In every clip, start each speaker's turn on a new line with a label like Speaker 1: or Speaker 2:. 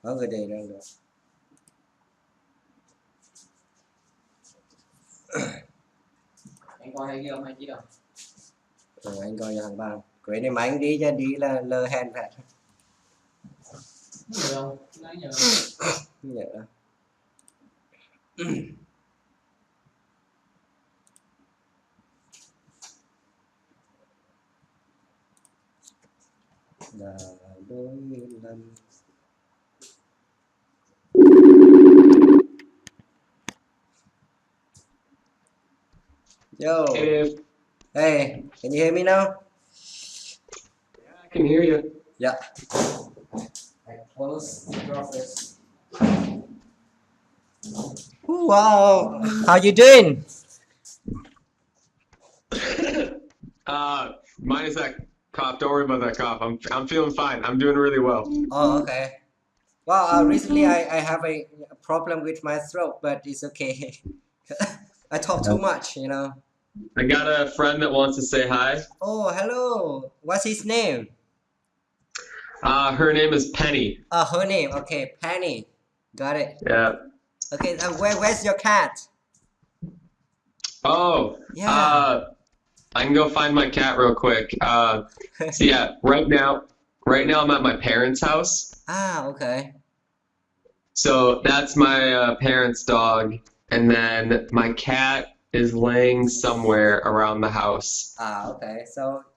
Speaker 1: Có người đề đang được.
Speaker 2: Anh coi hay ghi âm hay chỉ đâu?
Speaker 1: Anh coi cho thằng ba. Quế này mà anh đi cho đi là lơ hèn vậy.
Speaker 2: Nhớ không? Nãy nhớ.
Speaker 1: Nhớ. Là đôi lần. Yo.
Speaker 3: Hey,
Speaker 1: Hey, can you hear me now?
Speaker 3: I can hear you.
Speaker 1: Yeah. Close your office. Wow. How you doing?
Speaker 3: Minus that cough. Don't worry about that cough. I'm feeling fine. I'm doing really well.
Speaker 1: Oh, okay. Well, recently I have a problem with my throat, but it's okay. I talk too much, you know.
Speaker 3: I got a friend that wants to say hi.
Speaker 1: Oh, hello. What's his name?
Speaker 3: Her name is Penny.
Speaker 1: Her name. Okay, Penny. Got it.
Speaker 3: Yeah.
Speaker 1: Okay, where's your cat?
Speaker 3: Oh.
Speaker 1: Yeah.
Speaker 3: I can go find my cat real quick. So yeah, right now I'm at my parents' house.
Speaker 1: Okay.
Speaker 3: So that's my parents' dog, and then my cat is laying somewhere around the house.
Speaker 1: Okay.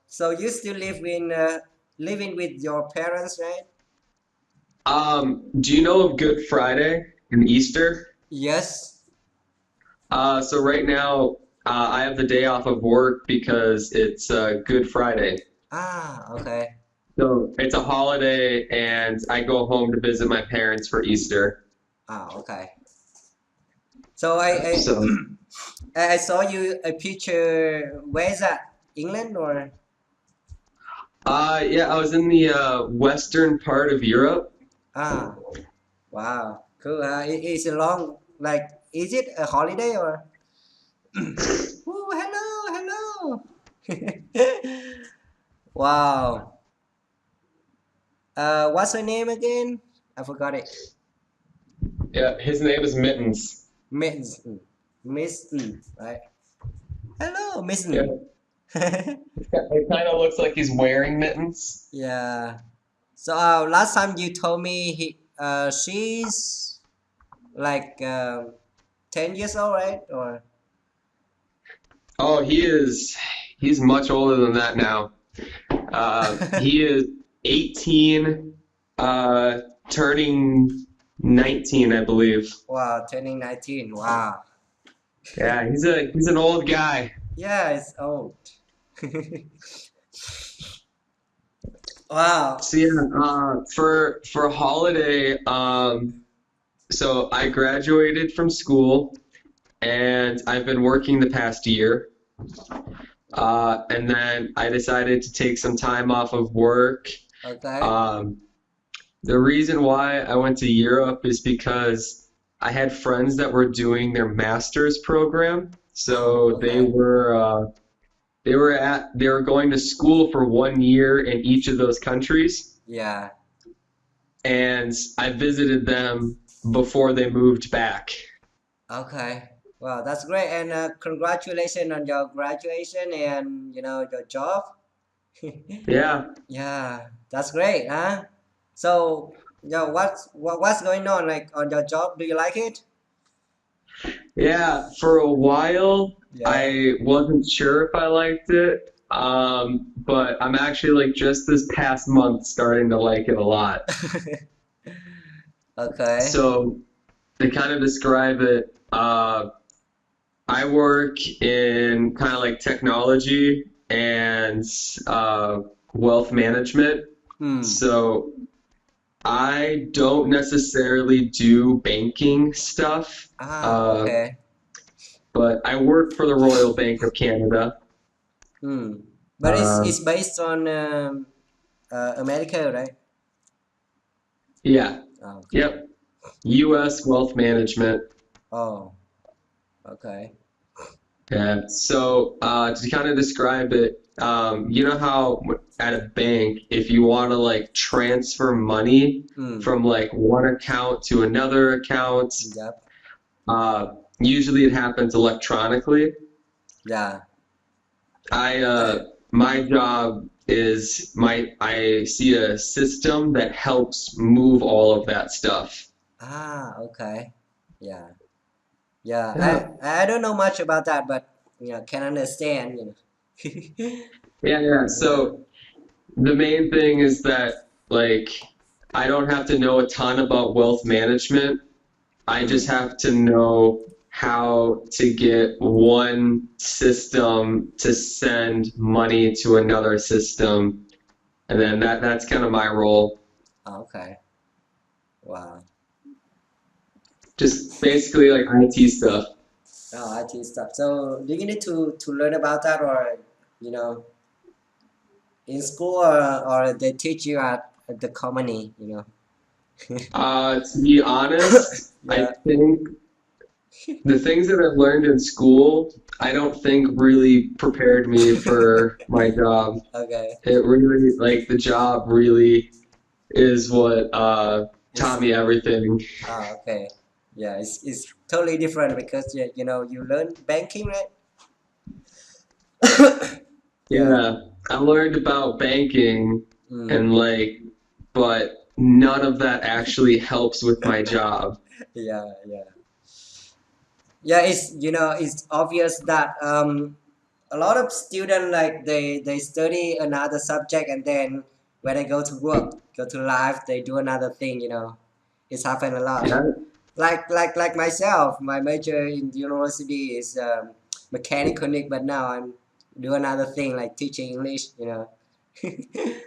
Speaker 1: So you still living with your parents, right?
Speaker 3: Do you know of Good Friday and Easter?
Speaker 1: Yes.
Speaker 3: So right now, I have the day off of work because it's Good Friday.
Speaker 1: Okay.
Speaker 3: So it's a holiday, and I go home to visit my parents for Easter.
Speaker 1: Okay. So I
Speaker 3: So
Speaker 1: I saw you a picture. Where is that? England or?
Speaker 3: yeah, I was in the western part of Europe.
Speaker 1: Wow, cool. It's a long, like, is it a holiday or? Oh, hello. Wow. What's her name again? I forgot it.
Speaker 3: Yeah, his name is Mittens.
Speaker 1: Miss, right? Hello, Miss.
Speaker 3: Yeah. It kind of looks like he's wearing mittens.
Speaker 1: Yeah. So last time you told me she's like 10 years old, right? Or
Speaker 3: Oh, he's much older than that now. He is 18, turning 19, I believe.
Speaker 1: wow, turning 19. Wow.
Speaker 3: Yeah, he's an old guy.
Speaker 1: Yeah, it's old. Wow.
Speaker 3: So yeah, for holiday, so I graduated from school and I've been working the past year. And then I decided to take some time off of work.
Speaker 1: Okay.
Speaker 3: The reason why I went to Europe is because I had friends that were doing their master's program. So
Speaker 1: Okay.
Speaker 3: they were going to school for 1 year in each of those countries,
Speaker 1: Yeah.
Speaker 3: and I visited them before they moved back.
Speaker 1: Okay. Wow, that's great. And congratulations on your graduation and your job.
Speaker 3: Yeah.
Speaker 1: Yeah, that's great, huh? So, what's going on like on your job? Do you like it?
Speaker 3: Yeah, for a while,
Speaker 1: Yeah.
Speaker 3: I wasn't sure if I liked it, but I'm actually like just this past month starting to like it a lot.
Speaker 1: Okay.
Speaker 3: So to kind of describe it, I work in kind of like technology and wealth management. So I don't necessarily do banking stuff,
Speaker 1: Okay.
Speaker 3: but I work for the Royal Bank of Canada.
Speaker 1: But it's based on America, right?
Speaker 3: Yeah.
Speaker 1: Okay.
Speaker 3: Yep. U.S. wealth management.
Speaker 1: Oh, okay.
Speaker 3: Yeah. So to kind of describe it, you know how at a bank, if you want to like transfer money
Speaker 1: Mm.
Speaker 3: from like one account to another account,
Speaker 1: Yep.
Speaker 3: usually it happens electronically.
Speaker 1: Yeah.
Speaker 3: My job is I see a system that helps move all of that stuff.
Speaker 1: Okay. Yeah. Yeah.
Speaker 3: Yeah.
Speaker 1: I don't know much about that, but can understand.
Speaker 3: Yeah, yeah.
Speaker 1: Yeah.
Speaker 3: So the main thing is that like I don't have to know a ton about wealth management. I just
Speaker 1: Mm.
Speaker 3: have to know how to get one system to send money to another system, and then that's kind of my role.
Speaker 1: Okay. Wow.
Speaker 3: Just basically like IT stuff.
Speaker 1: Oh, IT stuff. So do you need to learn about that, or you know, in school, or they teach you at the company?
Speaker 3: To be honest, I
Speaker 1: Yeah.
Speaker 3: think the things that I've learned in school, I don't think really prepared me for my job.
Speaker 1: Okay.
Speaker 3: It really, like, the job really is what taught
Speaker 1: It's
Speaker 3: me everything.
Speaker 1: okay. Yeah, it's totally different because you learn banking, right? Yeah.
Speaker 3: Yeah, I learned about banking
Speaker 1: Mm.
Speaker 3: and like, but none of that actually helps with my job.
Speaker 1: Yeah. Yeah. Yeah. It's obvious that a lot of students like they study another subject, and then when they go to work, go to life, they do another thing. It's happened a lot.
Speaker 3: Yeah,
Speaker 1: Like myself, my major in university is mechanical, but now I'm do another thing like teaching English.
Speaker 3: yeah.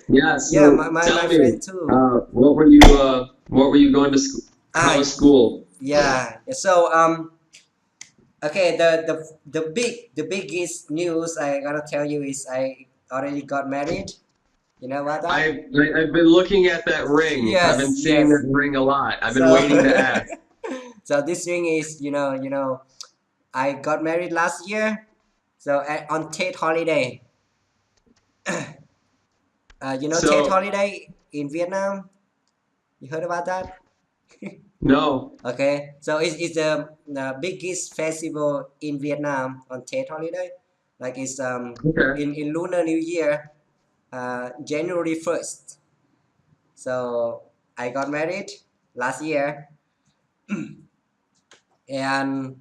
Speaker 1: Yeah,
Speaker 3: So
Speaker 1: my
Speaker 3: tell me,
Speaker 1: friend too.
Speaker 3: what were you going to school? How
Speaker 1: Ah,
Speaker 3: was school?
Speaker 1: yeah. So okay, the biggest news I gotta tell you is I already got married. You know about that?
Speaker 3: I've been looking at that ring. I've been
Speaker 1: Yes,
Speaker 3: seeing
Speaker 1: yes.
Speaker 3: that ring a lot. I've been
Speaker 1: So
Speaker 3: waiting to ask.
Speaker 1: so this thing is I got married last year. So on Tet holiday, Tet
Speaker 3: So
Speaker 1: holiday in Vietnam. You heard about that?
Speaker 3: no.
Speaker 1: Okay, so it's the biggest festival in Vietnam on Tet holiday. Like it's
Speaker 3: Okay.
Speaker 1: in Lunar New Year, January 1st. So I got married last year, and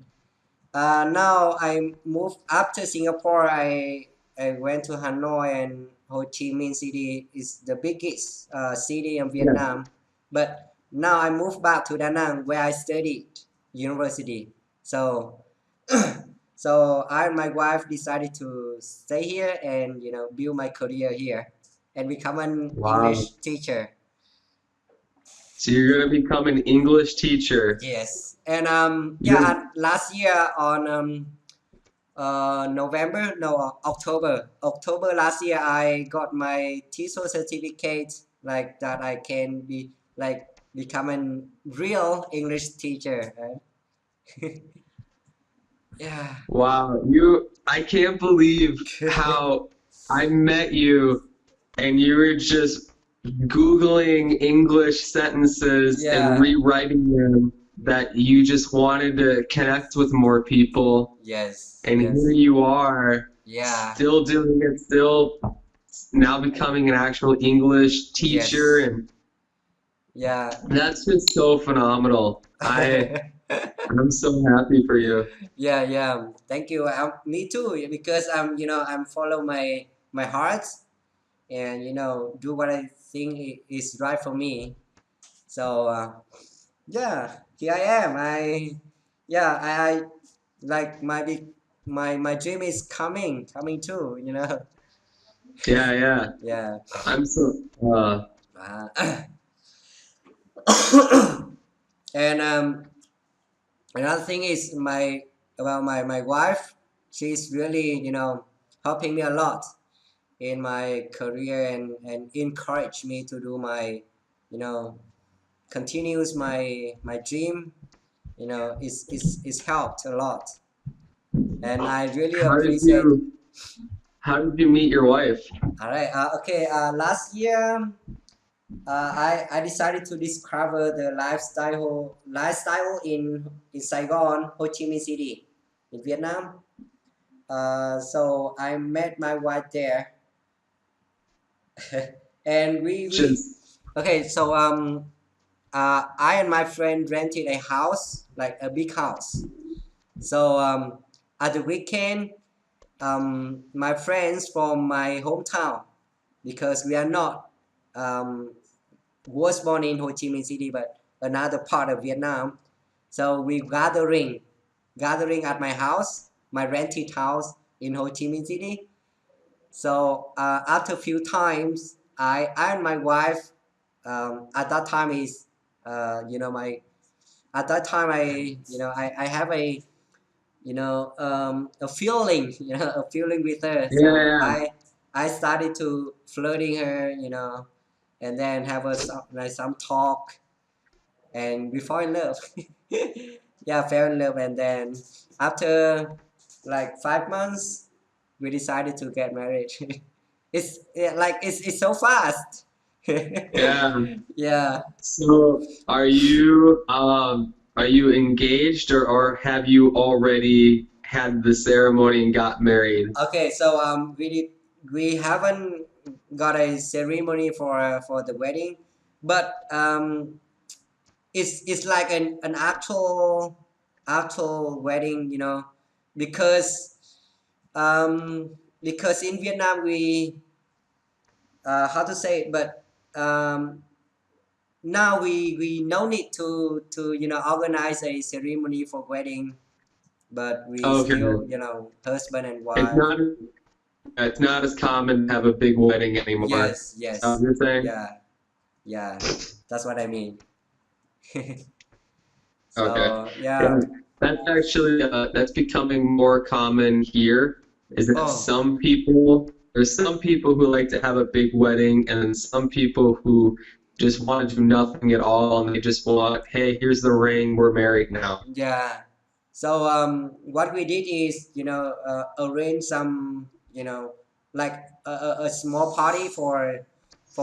Speaker 1: now I moved after Singapore. I went to Hanoi, and Ho Chi Minh City is the biggest city in
Speaker 3: Yeah.
Speaker 1: Vietnam. But now I moved back to Da Nang where I studied university. So so I and my wife decided to stay here and build my career here and become an
Speaker 3: Wow.
Speaker 1: English teacher.
Speaker 3: So you're gonna become an English teacher.
Speaker 1: Yes, and
Speaker 3: You're
Speaker 1: last year on November, no, October last year, I got my TESOL certificate, like that I can be like become a real English teacher. Right? Yeah.
Speaker 3: Wow. I can't believe how I met you and you were just Googling English sentences and
Speaker 1: Yeah.
Speaker 3: rewriting them that you just wanted to connect with more people.
Speaker 1: Yes.
Speaker 3: And here
Speaker 1: Yes.
Speaker 3: you are,
Speaker 1: Yeah.
Speaker 3: still doing it, still now becoming an actual English teacher,
Speaker 1: Yes.
Speaker 3: and
Speaker 1: Yeah.
Speaker 3: that's just so phenomenal. I'm so happy for you.
Speaker 1: Yeah. Yeah. Thank you. Me too. Because I'm follow my heart and do what I think is right for me. So yeah, here I am. I like my dream is coming too.
Speaker 3: Yeah, yeah.
Speaker 1: Yeah.
Speaker 3: I'm so
Speaker 1: Uh, and another thing is my wife. She's really helping me a lot in my career and encourage me to do my you know continues my dream. It's helped a lot, and I really
Speaker 3: how did
Speaker 1: appreciate.
Speaker 3: you How did you meet your wife?
Speaker 1: All right. Okay. Last year, I decided to discover the lifestyle in Saigon, Ho Chi Minh City, in Vietnam. So I met my wife there, and we
Speaker 3: Just
Speaker 1: okay. So I and my friend rented a house, like a big house. So at the weekend, my friends from my hometown, because we are not was born in Ho Chi Minh City, but another part of Vietnam. So we gathering at my house, my rented house in Ho Chi Minh City. So after a few times, I and my wife, at that time is, you know, my at that time I have a feeling, a feeling with her. So
Speaker 3: yeah,
Speaker 1: I started to flirting her, and then have some talk, and we fall in love. Yeah, fell in love, and then after like 5 months, we decided to get married. It's so fast.
Speaker 3: yeah.
Speaker 1: Yeah.
Speaker 3: So are you engaged or have you already had the ceremony and got married?
Speaker 1: Okay, so we haven't got a ceremony for the wedding, but it's like an actual wedding, because because in Vietnam we, how to say it, but now we no need to organize a ceremony for wedding, but we
Speaker 3: Okay.
Speaker 1: still, husband and
Speaker 3: It's
Speaker 1: wife.
Speaker 3: not it's not as common to have a big wedding anymore.
Speaker 1: Yes,
Speaker 3: Is that what
Speaker 1: yes,
Speaker 3: you're saying?
Speaker 1: yeah, yeah, that's what I mean.
Speaker 3: Okay.
Speaker 1: So yeah.
Speaker 3: Yeah, that's actually that's becoming more common here. Is that
Speaker 1: Oh,
Speaker 3: there's some people who like to have a big wedding, and then some people who just want to do nothing at all, and they just want, hey, here's the ring, we're married now.
Speaker 1: yeah. So what we did is, arrange some, like a small party for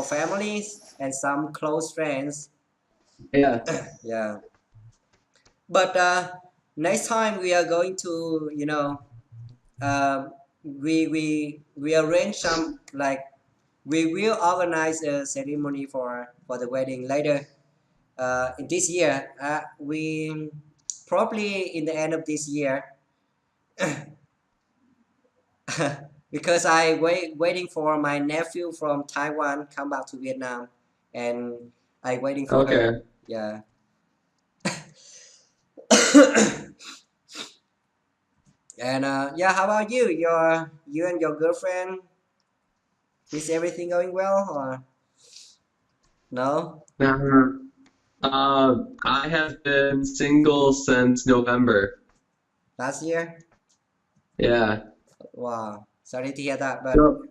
Speaker 1: families and some close friends.
Speaker 3: Yeah.
Speaker 1: Yeah. But next time we are going to, we arrange some, like, we will organize a ceremony for the wedding later, in this year. We probably in the end of this year. Because I waiting for my nephew from Taiwan come back to Vietnam, and I waiting for her.
Speaker 3: Okay.
Speaker 1: Yeah. And yeah, how about you? You and your girlfriend, is everything going well or no?
Speaker 3: I have been single since November.
Speaker 1: Last year?
Speaker 3: Yeah.
Speaker 1: Wow. Sorry to hear that, but
Speaker 3: So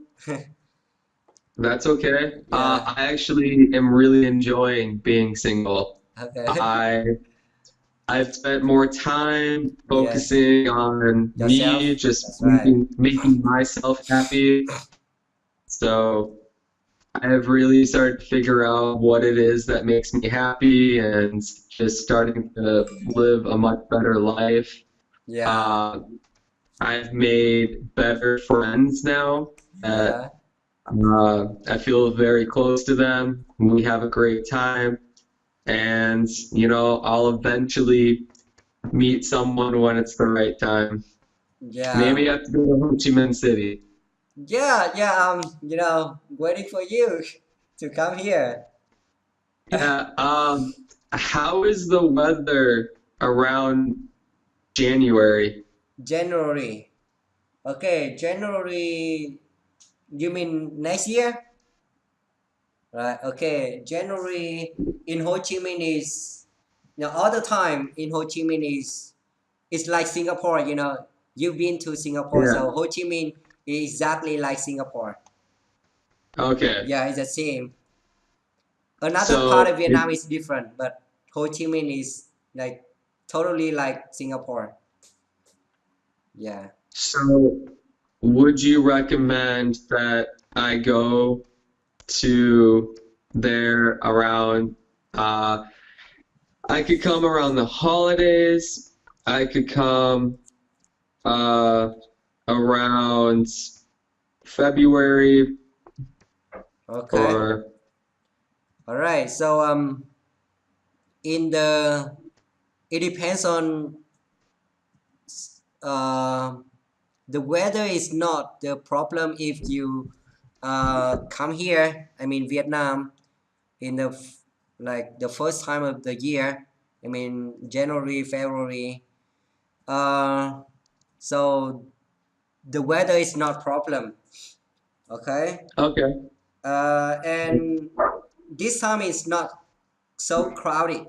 Speaker 3: that's okay.
Speaker 1: yeah.
Speaker 3: I actually am really enjoying being single.
Speaker 1: Okay.
Speaker 3: I I've spent more time
Speaker 1: Yes.
Speaker 3: focusing on me,
Speaker 1: Yourself.
Speaker 3: just
Speaker 1: That's right.
Speaker 3: making myself happy. So I've really started to figure out what it is that makes me happy and just starting to live a much better life.
Speaker 1: Yeah.
Speaker 3: Uh, I've made better friends now that
Speaker 1: Yeah.
Speaker 3: I feel very close to them. We have a great time, and I'll eventually meet someone when it's the right time.
Speaker 1: Yeah.
Speaker 3: Maybe I have to go to Ho Chi Minh City.
Speaker 1: Yeah. Yeah. Waiting for you to come here.
Speaker 3: Yeah. How is the weather around January?
Speaker 1: January. Okay, January. You mean next year? Right. Okay. January in Ho Chi Minh is, all the time in Ho Chi Minh is, it's like Singapore. You've been to Singapore,
Speaker 3: Yeah.
Speaker 1: so Ho Chi Minh is exactly like Singapore.
Speaker 3: Okay.
Speaker 1: Yeah, it's the same. Another part of
Speaker 3: So it,
Speaker 1: Vietnam is different, but Ho Chi Minh is like totally like Singapore. Yeah.
Speaker 3: so would you recommend that I go to there around, I could come around the holidays, I could come around February
Speaker 1: Okay.
Speaker 3: or
Speaker 1: All right. So in the it depends on the weather is not the problem if you come here. I mean Vietnam in the like the first time of the year. I mean January, February. So the weather is not problem. Okay.
Speaker 3: okay.
Speaker 1: And this time is not so crowded.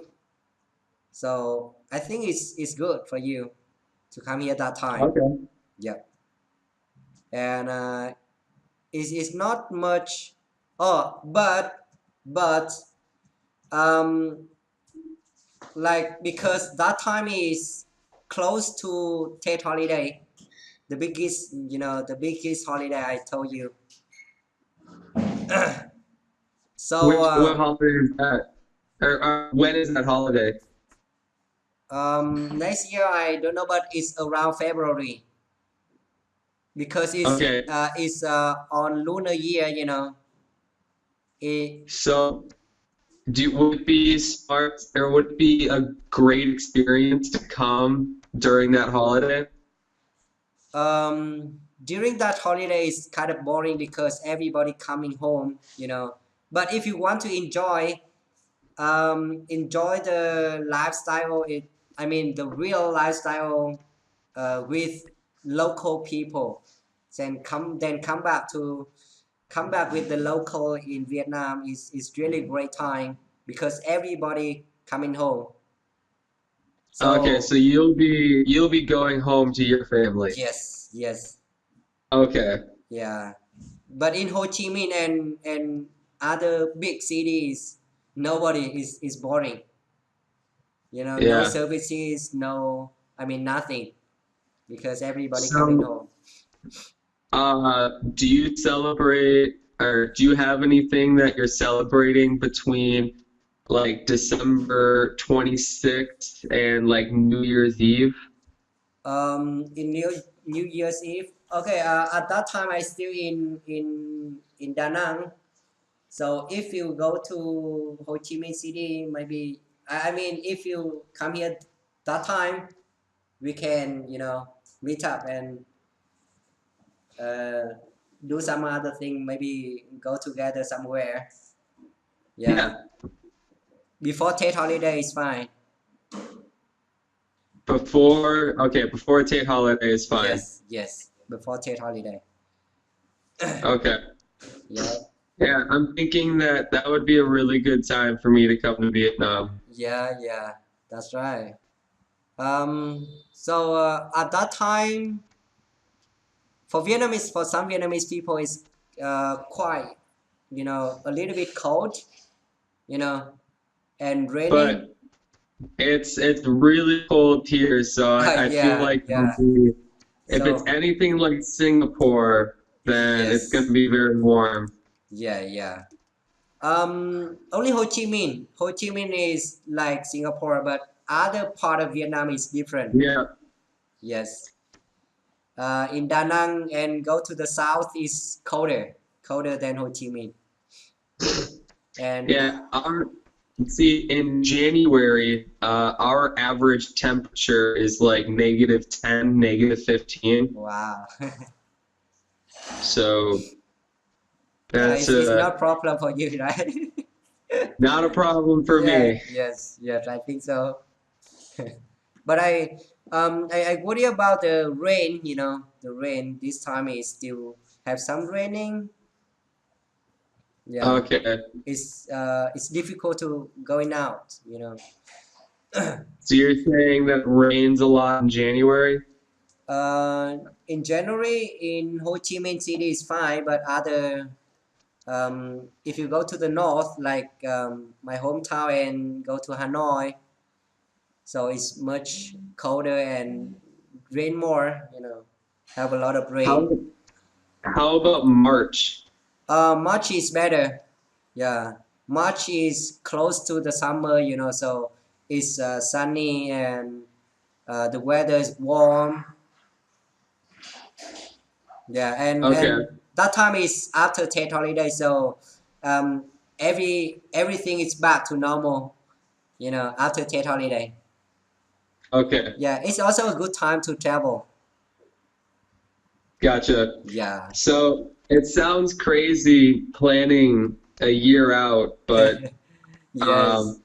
Speaker 1: So I think it's good for you to come here that time.
Speaker 3: Okay.
Speaker 1: Yeah. And it's not much. Oh, but um like because that time is close to Tet holiday, the biggest the biggest holiday I told you. So
Speaker 3: What holiday is that? Or when is that holiday?
Speaker 1: next year I don't know, but it's around February because
Speaker 3: Okay.
Speaker 1: it's on lunar year, it
Speaker 3: So would it be smart or would it be a great experience to come during that holiday?
Speaker 1: during that holiday is kind of boring because everybody coming home, but if you want to enjoy the lifestyle, I mean the real lifestyle with local people, then come back with the local in Vietnam is really great time because everybody coming home.
Speaker 3: Okay, so
Speaker 1: So
Speaker 3: you'll be going home to your family.
Speaker 1: yes,
Speaker 3: Okay.
Speaker 1: yeah. But in Ho Chi Minh and other big cities, nobody is boring. No
Speaker 3: Yeah.
Speaker 1: services, no, I mean nothing because everybody coming
Speaker 3: So,
Speaker 1: home.
Speaker 3: do you celebrate or do you have anything that you're celebrating between like December 26th and like New Year's Eve?
Speaker 1: In New Year's Eve. Okay, at that time I still in Da Nang. So if you go to Ho Chi Minh City, maybe I mean if you come here that time, we can meet up and uh, do some other thing. Maybe go together somewhere. Yeah,
Speaker 3: Yeah.
Speaker 1: before Tet holiday is fine.
Speaker 3: Before Tate holiday is fine.
Speaker 1: Yes, before Tet holiday.
Speaker 3: Okay.
Speaker 1: Yeah,
Speaker 3: Yeah, I'm thinking that that would be a really good time for me to come to Vietnam.
Speaker 1: yeah, that's right. So at that time, for some Vietnamese people, is quite, a little bit cold, you know, and raining.
Speaker 3: But it's really cold here, so I feel
Speaker 1: Yeah,
Speaker 3: like it'll
Speaker 1: yeah.
Speaker 3: be if it's
Speaker 1: So
Speaker 3: anything like Singapore, then it's gonna
Speaker 1: yes,
Speaker 3: be very warm.
Speaker 1: yeah. Only Ho Chi Minh. Ho Chi Minh is like Singapore, but other part of Vietnam is different.
Speaker 3: Yeah.
Speaker 1: Yes. In Da Nang and go to the south is colder than Ho Chi Minh. And
Speaker 3: Yeah, see in January, our average temperature is like -10, -15.
Speaker 1: wow.
Speaker 3: So
Speaker 1: Yeah,
Speaker 3: that's
Speaker 1: it's not problem for you, right?
Speaker 3: not a problem for
Speaker 1: Yeah,
Speaker 3: me.
Speaker 1: yes, I think so. But I worry about the rain, the rain this time is still have some raining. Yeah,
Speaker 3: Okay.
Speaker 1: it's difficult to going out,
Speaker 3: So you're saying that it rains a lot in January?
Speaker 1: In January in Ho Chi Minh City is fine, but other if you go to the north, like my hometown and go to Hanoi, so it's much colder and rain more, have a lot of
Speaker 3: How
Speaker 1: rain.
Speaker 3: How about March?
Speaker 1: March is better. Yeah, March is close to the summer, so it's sunny and the weather is warm. Yeah,
Speaker 3: Okay.
Speaker 1: and that time is after Tet holiday, so um, everything is back to normal. After Tet holiday.
Speaker 3: Okay.
Speaker 1: Yeah, it's also a good time to travel.
Speaker 3: Gotcha.
Speaker 1: Yeah.
Speaker 3: So it sounds crazy planning a year out, but
Speaker 1: Yes.
Speaker 3: um,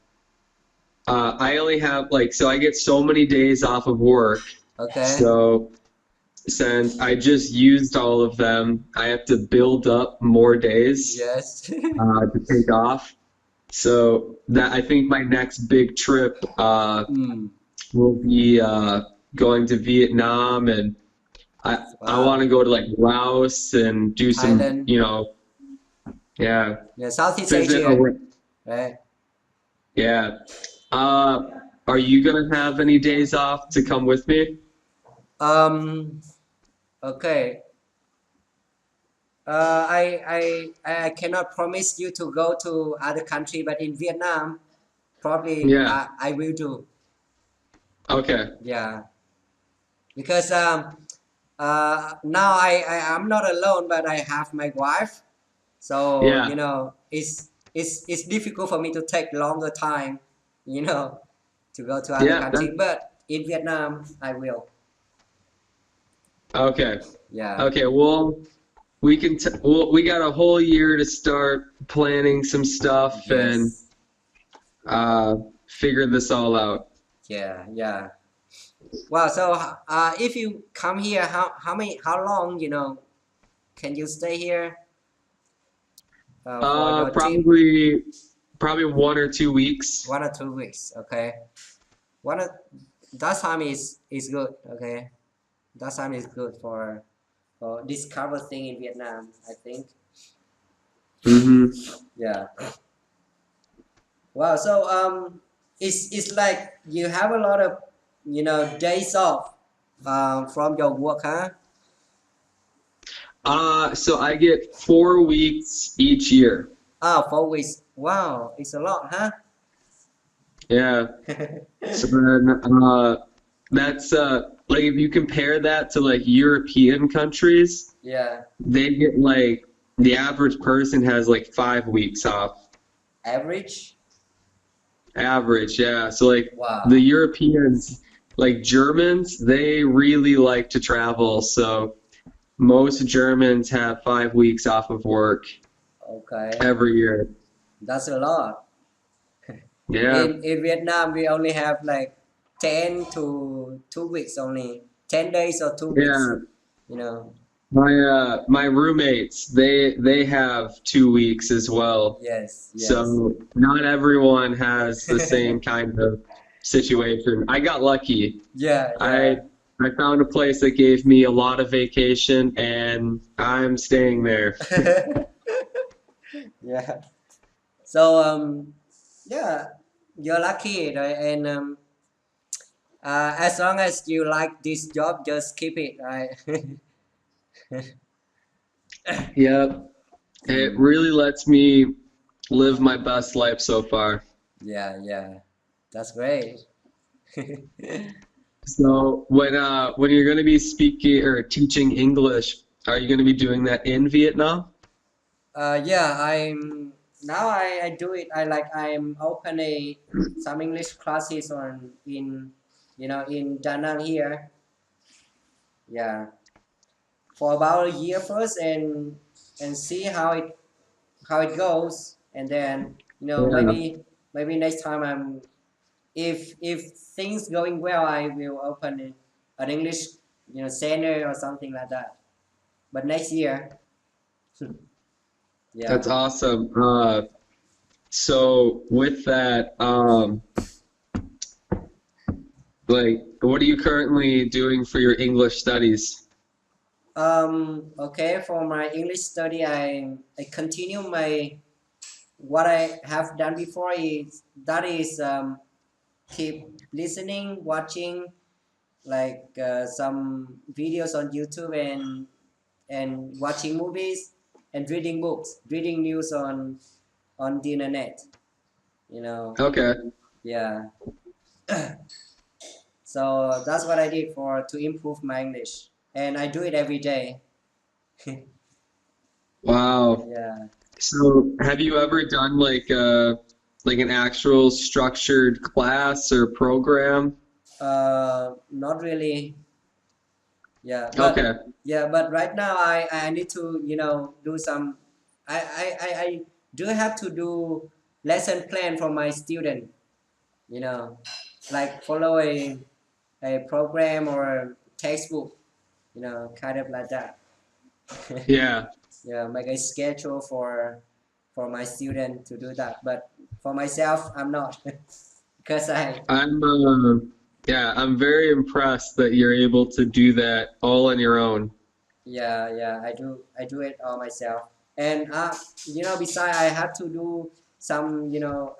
Speaker 3: I only have like, so I get so many days off of work.
Speaker 1: Okay.
Speaker 3: So since I just used all of them, I have to build up more days
Speaker 1: Yes.
Speaker 3: to take off. So that I think my next big trip
Speaker 1: Mm.
Speaker 3: will be going to Vietnam, and I want
Speaker 1: Wow.
Speaker 3: to go to like Laos and do some,
Speaker 1: Thailand.
Speaker 3: yeah,
Speaker 1: Yeah, Southeast
Speaker 3: visit
Speaker 1: Asia.
Speaker 3: a,
Speaker 1: Right.
Speaker 3: yeah. Uh, are you gonna have any days off to come with me?
Speaker 1: Um. Okay. I cannot promise you to go to other country, but in Vietnam, probably
Speaker 3: Yeah.
Speaker 1: I will do.
Speaker 3: Okay.
Speaker 1: Yeah, because now I'm not alone, but I have my wife. So
Speaker 3: Yeah.
Speaker 1: it's difficult for me to take longer time, you know, to go to other
Speaker 3: Yeah.
Speaker 1: country. But in Vietnam, I will.
Speaker 3: Okay.
Speaker 1: Yeah.
Speaker 3: Okay. Well, we got a whole year to start planning some stuff and
Speaker 1: Yes.
Speaker 3: uh, figure this all out.
Speaker 1: Yeah. Yeah. Wow. So if you come here, how long can you stay here for your trip?
Speaker 3: Probably 1 or 2 weeks.
Speaker 1: 1 or 2 weeks. Okay. One or, that time is good. Okay. That time is good for discover thing in Vietnam, I think.
Speaker 3: Mm-hmm.
Speaker 1: Yeah. Wow. So it's like you have a lot of days off from your work, huh?
Speaker 3: So I get 4 weeks each year.
Speaker 1: 4 weeks. Wow, it's a lot, huh?
Speaker 3: Yeah. So then that's like if you compare that to like European countries,
Speaker 1: Yeah.
Speaker 3: they get like the average person has like 5 weeks off.
Speaker 1: Average.
Speaker 3: Average, yeah. So like the
Speaker 1: Wow.
Speaker 3: Europeans, like Germans, they really like to travel. So most Germans have 5 weeks off of work
Speaker 1: Okay.
Speaker 3: every year.
Speaker 1: That's a lot.
Speaker 3: Yeah.
Speaker 1: In Vietnam, we only have like 10 to 2 weeks only. 10 days or 2 weeks.
Speaker 3: Yeah.
Speaker 1: You know.
Speaker 3: My roommates, they have 2 weeks as well.
Speaker 1: Yes. Yes.
Speaker 3: So not everyone has the same kind of situation. I got lucky.
Speaker 1: Yeah.
Speaker 3: I I found a place that gave me a lot of vacation and I'm staying there.
Speaker 1: Yeah. Yeah. So yeah, you're lucky, right? And as long as you like this job, just keep it, right?
Speaker 3: Yep. It
Speaker 1: Mm.
Speaker 3: really lets me live my best life so far.
Speaker 1: Yeah, yeah, that's great.
Speaker 3: So when you're going to be speaking or teaching English, are you going to be doing that in Vietnam?
Speaker 1: Yeah, I'm now I do it. I'm open a some English classes on in Da Nang here. Yeah, for about a year first, and see how it goes, and then
Speaker 3: Yeah.
Speaker 1: maybe next time if things going well, I will open an English center or something like that. But next year,
Speaker 3: That's
Speaker 1: yeah.
Speaker 3: awesome. So with that, like, what are you currently doing for your English studies?
Speaker 1: Okay, for my English study, I continue my what I have done before is that is keep listening, watching like some videos on YouTube and watching movies and reading books, reading news on the internet. You know,
Speaker 3: Okay.
Speaker 1: yeah. So that's what I did for to improve my English, and I do it every day.
Speaker 3: Wow.
Speaker 1: Yeah.
Speaker 3: So have you ever done like an actual structured class or program?
Speaker 1: Not really. Yeah,
Speaker 3: Okay.
Speaker 1: but right now I need to do some. I do have to do lesson plan for my student. You know, like follow a program or a textbook. Kind of like that.
Speaker 3: Yeah.
Speaker 1: Yeah, make a schedule for my student to do that. But for myself, I'm not because I
Speaker 3: I'm yeah, I'm very impressed that you're able to do that all on your own.
Speaker 1: yeah, I do it all myself. And besides I have to do some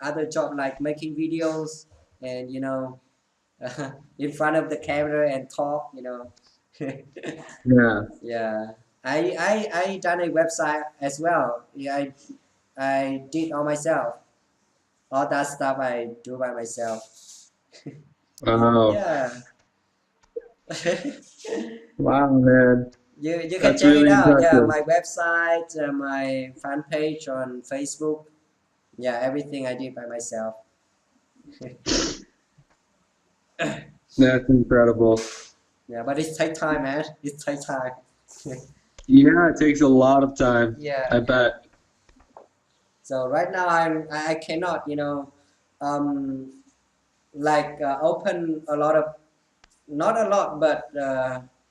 Speaker 1: other job like making videos and in front of the camera and talk.
Speaker 3: Yeah.
Speaker 1: Yeah, I done a website as well. Yeah, I did all myself. All that stuff I do by myself.
Speaker 3: Wow.
Speaker 1: Yeah.
Speaker 3: Wow, man.
Speaker 1: You can
Speaker 3: That's
Speaker 1: check it
Speaker 3: really
Speaker 1: out. Yeah,
Speaker 3: impressive.
Speaker 1: my website, my fan page on Facebook. Yeah, everything I did by myself.
Speaker 3: That's incredible.
Speaker 1: Yeah, but it takes time, man. It takes time.
Speaker 3: Yeah, it takes a lot of time.
Speaker 1: Yeah,
Speaker 3: I
Speaker 1: yeah.
Speaker 3: bet.
Speaker 1: So right now I cannot um like open a lot of, not a lot, but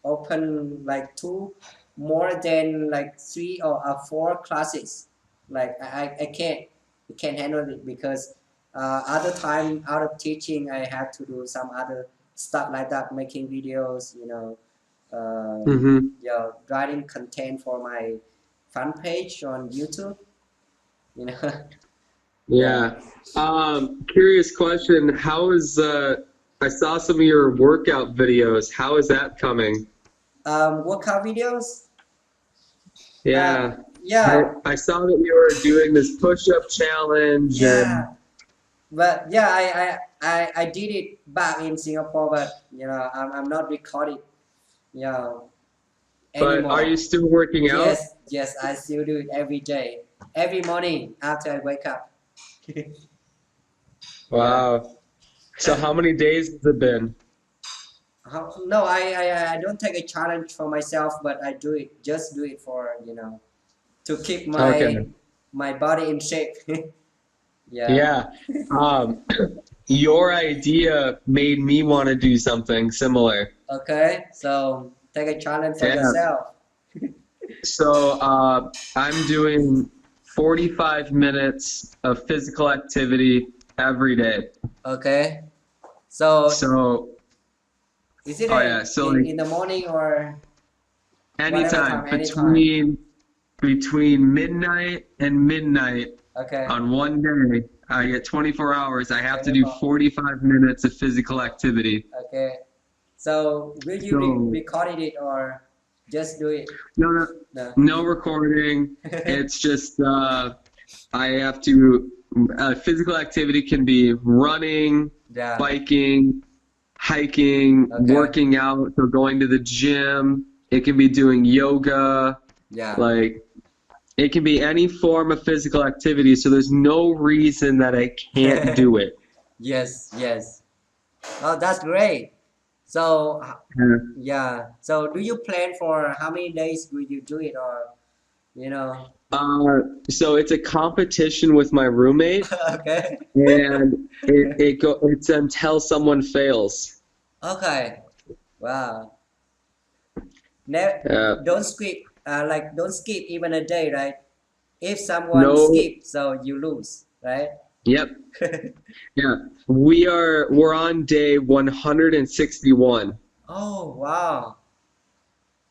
Speaker 1: open like two more than like three or four classes. Like I can't handle it because other time out of teaching I have to do some other stuff like that, making videos,
Speaker 3: Hmm.
Speaker 1: writing content for my fan page on YouTube. you know yeah.
Speaker 3: Yeah. Curious question. How is I saw some of your workout videos. How is that coming?
Speaker 1: Workout videos. uh,
Speaker 3: Yeah. I
Speaker 1: yeah,
Speaker 3: I saw that you were doing this push-up challenge and
Speaker 1: yeah. But yeah, I did it back in Singapore, but I'm not recording, you know,
Speaker 3: but are you
Speaker 1: anymore.
Speaker 3: still working out?
Speaker 1: Yes, I still do it every day, every morning after I wake up. Yeah.
Speaker 3: Wow. So how many days has it been?
Speaker 1: No, I don't take a challenge for myself, but I do it, just do it for to keep
Speaker 3: Okay.
Speaker 1: my body in shape. Yeah.
Speaker 3: Yeah. Um, your idea made me want to do something similar.
Speaker 1: Okay. So take a challenge for
Speaker 3: Yeah.
Speaker 1: yourself.
Speaker 3: So I'm doing 45 minutes of physical activity every day.
Speaker 1: Okay. So
Speaker 3: So,
Speaker 1: is it
Speaker 3: oh yeah, so
Speaker 1: in
Speaker 3: like
Speaker 1: the morning or whatever
Speaker 3: anytime
Speaker 1: time? Anytime.
Speaker 3: between midnight and midnight
Speaker 1: Okay.
Speaker 3: on one day, I get 24 hours. I have to do
Speaker 1: 24.
Speaker 3: 45 minutes of physical activity.
Speaker 1: Okay. So will you
Speaker 3: So
Speaker 1: record it or just do it?
Speaker 3: no, no,
Speaker 1: No.
Speaker 3: no recording. It's just I have to. Physical activity can be running,
Speaker 1: Yeah.
Speaker 3: biking, hiking,
Speaker 1: Okay.
Speaker 3: working out, so going to the gym. It can be doing yoga,
Speaker 1: Yeah.
Speaker 3: like it can be any form of physical activity. So there's no reason that I can't do it.
Speaker 1: Yes. Yes. Oh, that's great. So
Speaker 3: Yeah.
Speaker 1: yeah. So do you plan for how many days will you do it, or you know?
Speaker 3: So it's a competition with my roommate,
Speaker 1: Okay.
Speaker 3: and it's until someone fails.
Speaker 1: Okay. Wow. Never,
Speaker 3: Uh,
Speaker 1: don't skip. Like don't skip even a day, right? If someone
Speaker 3: no,
Speaker 1: skips, so you lose, right?
Speaker 3: yep, yeah. We're on day 161.
Speaker 1: Oh wow.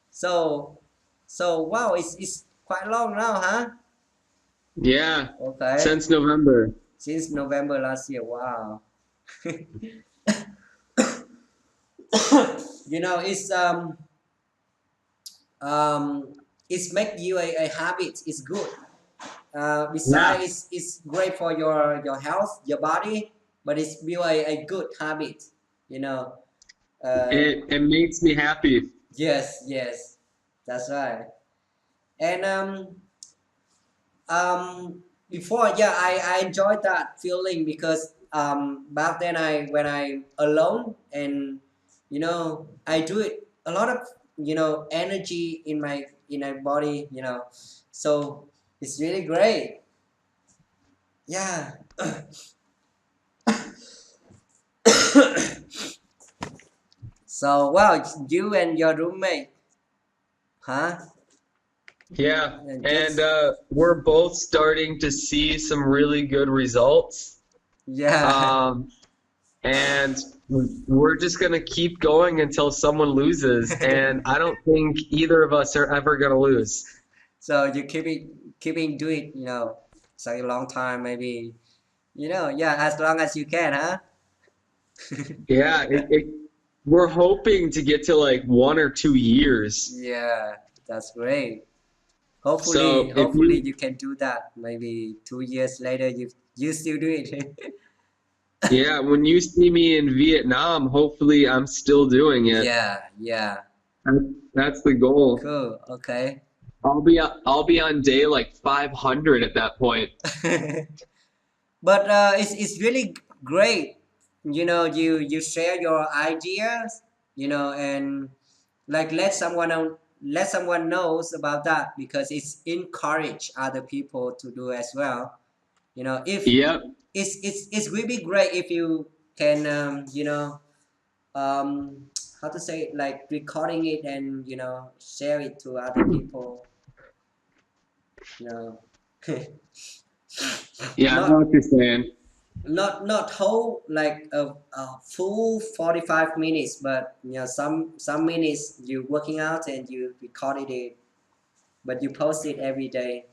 Speaker 1: So wow, it's quite long now, huh?
Speaker 3: Yeah,
Speaker 1: Okay.
Speaker 3: since November.
Speaker 1: Since November last year. Wow. It's um it's make you a habit. It's good.
Speaker 3: Yeah,
Speaker 1: Besides, it's great for your health, your body, but it's build a good habit. You know. Uh,
Speaker 3: it makes me happy.
Speaker 1: yes, yes, that's right. And before, yeah, I enjoyed that feeling because back then when I alone and I do it a lot of energy in my body, so it's really great. Yeah. So wow, you and your roommate, huh?
Speaker 3: Yeah, and
Speaker 1: Just
Speaker 3: we're both starting to see some really good results.
Speaker 1: yeah.
Speaker 3: Um, and we're just gonna keep going until someone loses, and I don't think either of us are ever gonna lose.
Speaker 1: So you keeping do it, such a long time, maybe, yeah, as long as you can, huh?
Speaker 3: Yeah, we're hoping to get to like 1 or 2 years.
Speaker 1: Yeah, that's great. Hopefully,
Speaker 3: So if you,
Speaker 1: you can do that. Maybe 2 years later, you still do it.
Speaker 3: yeah, when you see me in Vietnam, hopefully I'm still doing it.
Speaker 1: Yeah, yeah.
Speaker 3: That's the goal.
Speaker 1: Cool. Okay.
Speaker 3: I'll be on day like 500 at that point.
Speaker 1: But it's really great. You share your ideas, and like let someone knows about that because it's encourage other people to do as well. If
Speaker 3: Yep.
Speaker 1: it's really great if you can um how to say it, like recording it and share it to other people. You know,
Speaker 3: Yeah, I know
Speaker 1: not
Speaker 3: what you're saying.
Speaker 1: not whole like a full 45 minutes, but some minutes you working out and you recorded it, but you post it every day.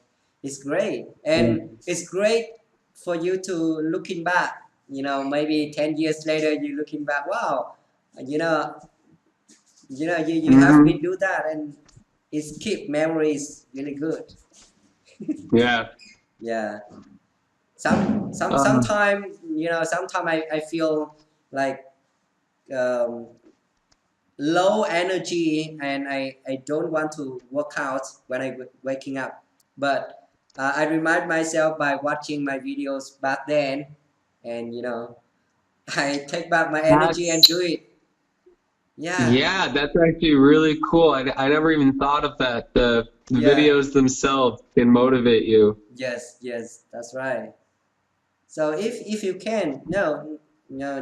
Speaker 1: It's great,
Speaker 3: Yeah.
Speaker 1: and it's great for you to looking back. Maybe 10 years later you looking back, wow, you know you have been
Speaker 3: Hmm.
Speaker 1: do that, and it's keep memories really good.
Speaker 3: Yeah.
Speaker 1: Yeah.
Speaker 3: Um,
Speaker 1: Sometime sometime I feel like um, low energy, and I don't want to work out when waking up, but I remind myself by watching my videos back then, and I take back my energy and
Speaker 3: that's
Speaker 1: do it. Yeah.
Speaker 3: Yeah, that's actually really cool. I never even thought of that. The
Speaker 1: Yeah.
Speaker 3: videos themselves can motivate you.
Speaker 1: Yes, yes, that's right. So if you can,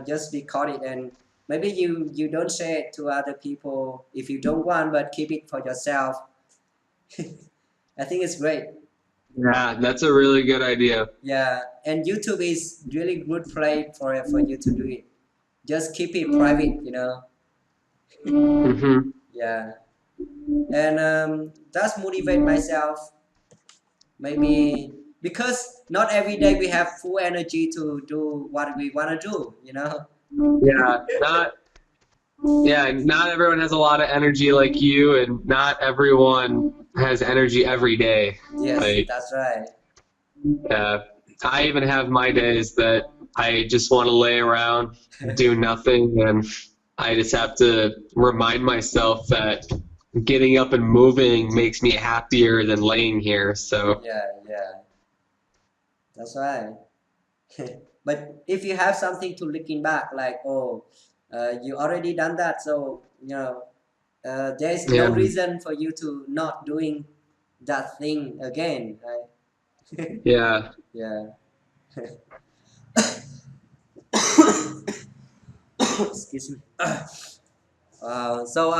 Speaker 1: just record it, and maybe you don't share it to other people if you don't want, but keep it for yourself. I think it's great.
Speaker 3: Yeah, that's a really good idea.
Speaker 1: Yeah, and YouTube is really good play for you to do it. Just keep it private.
Speaker 3: Hmm.
Speaker 1: Yeah, and that's motivate myself. Maybe because not every day we have full energy to do what we want to do.
Speaker 3: Yeah, not everyone has a lot of energy like you, and not everyone has energy every day.
Speaker 1: Yes,
Speaker 3: Like,
Speaker 1: that's right.
Speaker 3: I even have my days that I just want to lay around, do nothing, and I just have to remind myself that getting up and moving makes me happier than laying here. So,
Speaker 1: Yeah, yeah, that's right. But if you have something to looking back, like, oh, you already done that, so there is
Speaker 3: yeah.
Speaker 1: no reason for you to not doing that thing again, right?
Speaker 3: Yeah.
Speaker 1: Yeah. Excuse me. So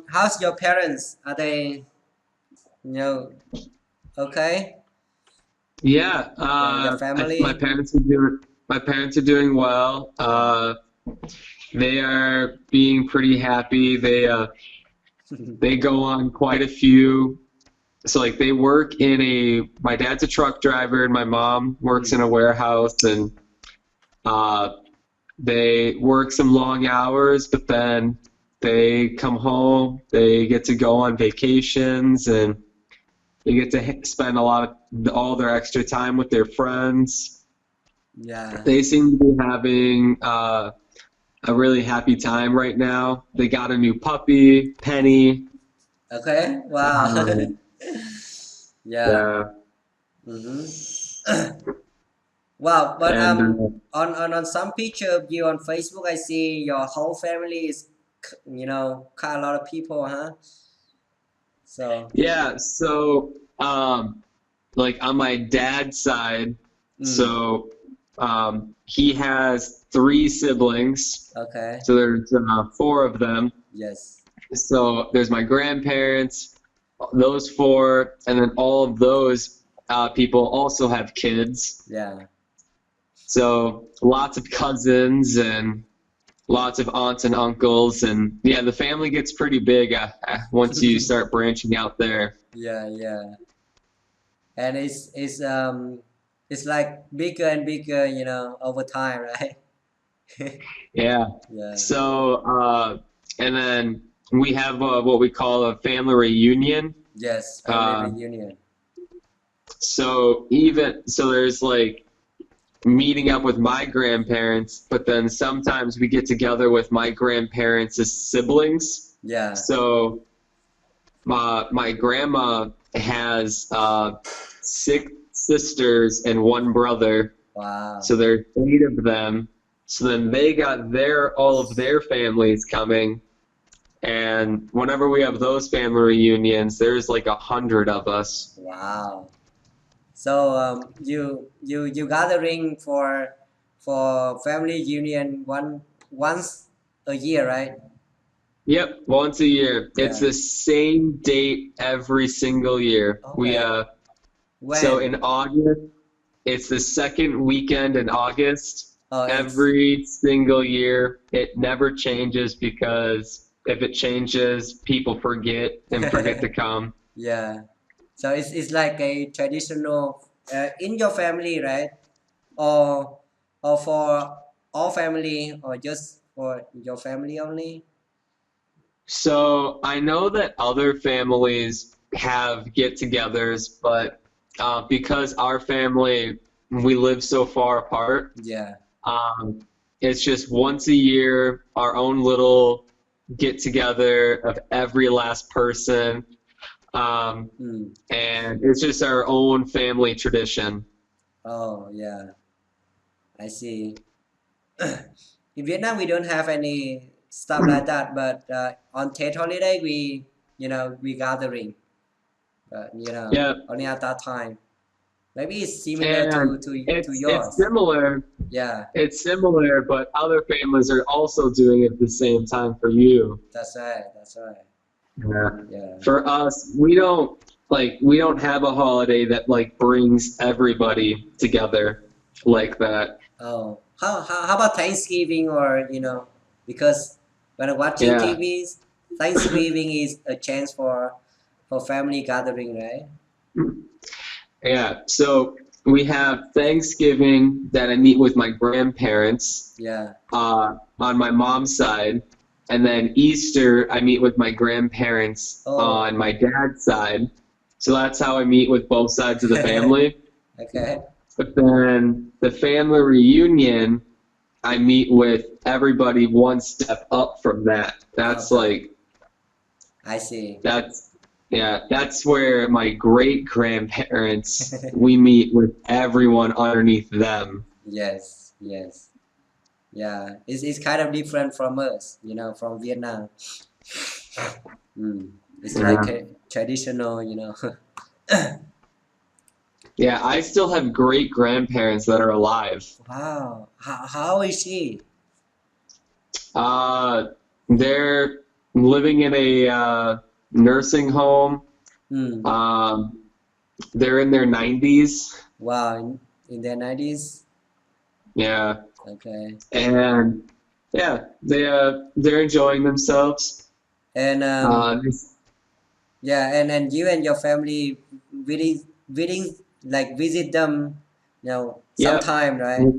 Speaker 1: how's your parents? Are they you know okay?
Speaker 3: Yeah.
Speaker 1: Your family?
Speaker 3: My parents are doing well. They are being pretty happy. They go on quite a few. So like they work in my dad's a truck driver and my mom works in
Speaker 1: Mm.
Speaker 3: a warehouse, and uh, they work some long hours, but then they come home, they get to go on vacations, and They get to spend a lot of all their extra time with their friends.
Speaker 1: Yeah.
Speaker 3: They seem to be having a really happy time right now. They got a new puppy, Penny.
Speaker 1: Okay. Wow.
Speaker 3: Um,
Speaker 1: Yeah.
Speaker 3: yeah,
Speaker 1: Mm-hmm. Wow. But
Speaker 3: and
Speaker 1: on some picture of you on Facebook, I see your whole family is, quite a lot of people, huh? So.
Speaker 3: yeah. So like on my dad's side,
Speaker 1: Mm,
Speaker 3: so he has three siblings.
Speaker 1: okay.
Speaker 3: So there's four of them.
Speaker 1: Yes.
Speaker 3: So there's my grandparents, those four, and then all of those people also have kids.
Speaker 1: Yeah.
Speaker 3: So lots of cousins and lots of aunts and uncles, and yeah, the family gets pretty big once you start branching out there.
Speaker 1: Yeah. Yeah. And it's like bigger and bigger, over time, right?
Speaker 3: Yeah.
Speaker 1: Yeah.
Speaker 3: So and then we have what we call a family reunion.
Speaker 1: Yes. Family
Speaker 3: Uh,
Speaker 1: reunion.
Speaker 3: so there's like meeting up with my grandparents, but then sometimes we get together with my grandparents' siblings.
Speaker 1: Yeah.
Speaker 3: So my grandma has 6 sisters and 1 brother.
Speaker 1: Wow.
Speaker 3: So there's 8 of them. So then they got all of their families coming. And whenever we have those family reunions, there's like 100 of us.
Speaker 1: Wow. So you gathering for family reunion once a year, right?
Speaker 3: Yep, once a year. It's
Speaker 1: Yeah.
Speaker 3: the same date every single year. We
Speaker 1: Okay.
Speaker 3: so
Speaker 1: When?
Speaker 3: in August, it's the second weekend in August.
Speaker 1: Oh, it's
Speaker 3: Every single year. It never changes because if it changes, people forget and forget to come.
Speaker 1: yeah. So it's like a traditional in your family, right? Or for all family, or just for your family only?
Speaker 3: So I know that other families have get-togethers, but because our family, we live so far apart,
Speaker 1: Yeah.
Speaker 3: um, it's just once a year, our own little get-together of every last person,
Speaker 1: Mm.
Speaker 3: and it's just our own family tradition.
Speaker 1: Oh, yeah. I see. In Vietnam, we don't have any stuff like that, but on Tet holiday, we gathering, but
Speaker 3: Yeah,
Speaker 1: only at that time. Maybe it's similar
Speaker 3: and
Speaker 1: to
Speaker 3: it's
Speaker 1: yours.
Speaker 3: similar.
Speaker 1: Yeah,
Speaker 3: It's similar, but other families are also doing it at the same time for you.
Speaker 1: that's right. That's right.
Speaker 3: Yeah.
Speaker 1: Yeah.
Speaker 3: For us, we don't have a holiday that like brings everybody together like that.
Speaker 1: Oh, how about Thanksgiving, or because when I'm watching
Speaker 3: Yeah.
Speaker 1: TV, Thanksgiving is a chance for family gathering, right?
Speaker 3: Yeah. So we have Thanksgiving that I meet with my grandparents
Speaker 1: Yeah.
Speaker 3: on my mom's side, and then Easter I meet with my grandparents
Speaker 1: Oh,
Speaker 3: on my dad's side. So that's how I meet with both sides of the family.
Speaker 1: okay.
Speaker 3: But then the family reunion, I meet with everybody one step up from that. That's
Speaker 1: Okay.
Speaker 3: like
Speaker 1: I see.
Speaker 3: that's where my great grandparents we meet with everyone underneath them.
Speaker 1: Yes, yes. Yeah. It's kind of different from us, from Vietnam. Mm. It's like
Speaker 3: Yeah.
Speaker 1: a traditional.
Speaker 3: Yeah, I still have great grandparents that are alive.
Speaker 1: Wow. How is she?
Speaker 3: They're living in a nursing home.
Speaker 1: Mm.
Speaker 3: They're in their 90s.
Speaker 1: Wow. In their 90s?
Speaker 3: Yeah.
Speaker 1: Okay.
Speaker 3: And yeah, they're enjoying themselves.
Speaker 1: And
Speaker 3: Uh,
Speaker 1: yeah, and you and your family visiting like visit them,
Speaker 3: yep.
Speaker 1: sometime, right?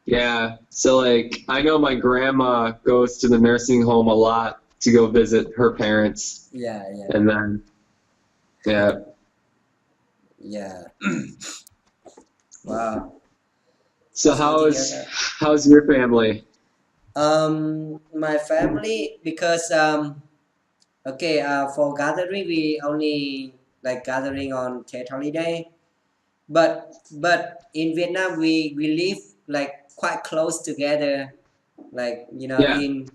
Speaker 3: Yeah. So like I know my grandma goes to the nursing home a lot to go visit her parents.
Speaker 1: Yeah, yeah.
Speaker 3: And then yeah.
Speaker 1: Yeah. Wow.
Speaker 3: So
Speaker 1: It's good to hear that.
Speaker 3: how's your family?
Speaker 1: My family, because okay, for gathering we only like gathering on Tet holiday, but in Vietnam we live like quite close together, like
Speaker 3: Yeah.
Speaker 1: in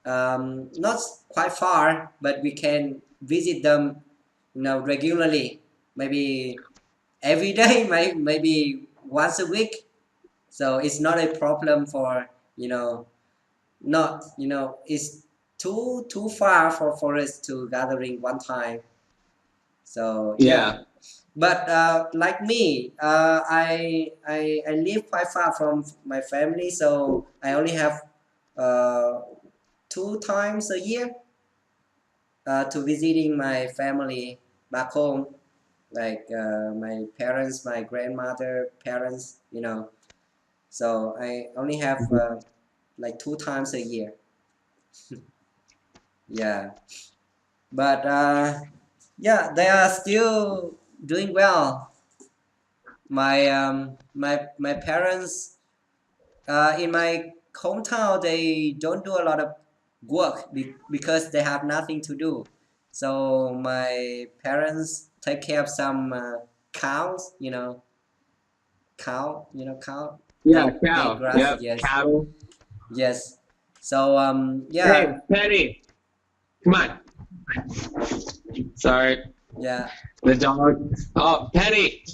Speaker 1: not quite far, but we can visit them regularly, maybe every day, maybe once a week. So it's not a problem for not it's too far for us to gathering one time. So yeah,
Speaker 3: Yeah.
Speaker 1: but like me, I live quite far from my family, so I only have uh, 2 times a year to visiting my family back home, like my parents, my grandmother parents, so I only have like 2 times a year. Yeah, but yeah, they are still doing well. My parents in my hometown, they don't do a lot of work because they have nothing to do. So my parents take care of some cows, cow.
Speaker 3: Yeah,
Speaker 1: They
Speaker 3: cow.
Speaker 1: grass,
Speaker 3: Yep,
Speaker 1: yes,
Speaker 3: cattle.
Speaker 1: yes. So
Speaker 3: Hey,
Speaker 1: yeah,
Speaker 3: Penny, come on. Sorry,
Speaker 1: yeah.
Speaker 3: the dog. Oh, Penny.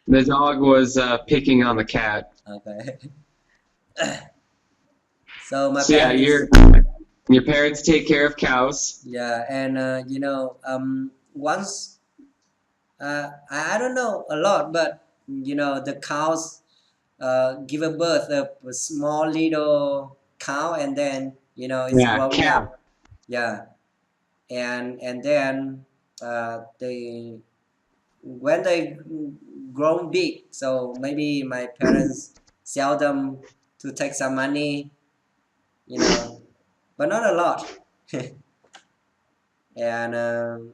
Speaker 3: The dog was picking on the cat.
Speaker 1: Okay. So my
Speaker 3: So yeah,
Speaker 1: parents,
Speaker 3: your parents take care of cows.
Speaker 1: yeah, and once I don't know a lot, but the cows give a birth of a small little cow, and then it's
Speaker 3: Yeah,
Speaker 1: growing
Speaker 3: calf.
Speaker 1: up. Yeah, and then they when they grown big, so maybe my parents sell them to take some money, but not a lot. And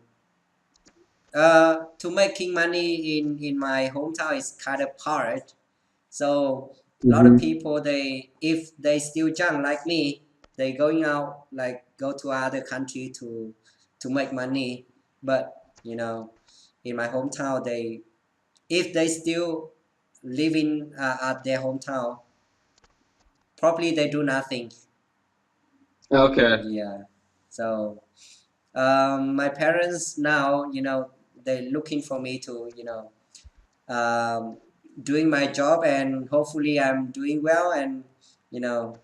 Speaker 1: to making money in my hometown is kind of hard. So a lot of
Speaker 3: Hmm.
Speaker 1: people, they if they still young like me, they going out like go to other country to make money. But in my hometown, they if they still living at their hometown, probably they do nothing.
Speaker 3: Okay.
Speaker 1: Yeah. So my parents now, they looking for me to um, doing my job, and hopefully I'm doing well, and you know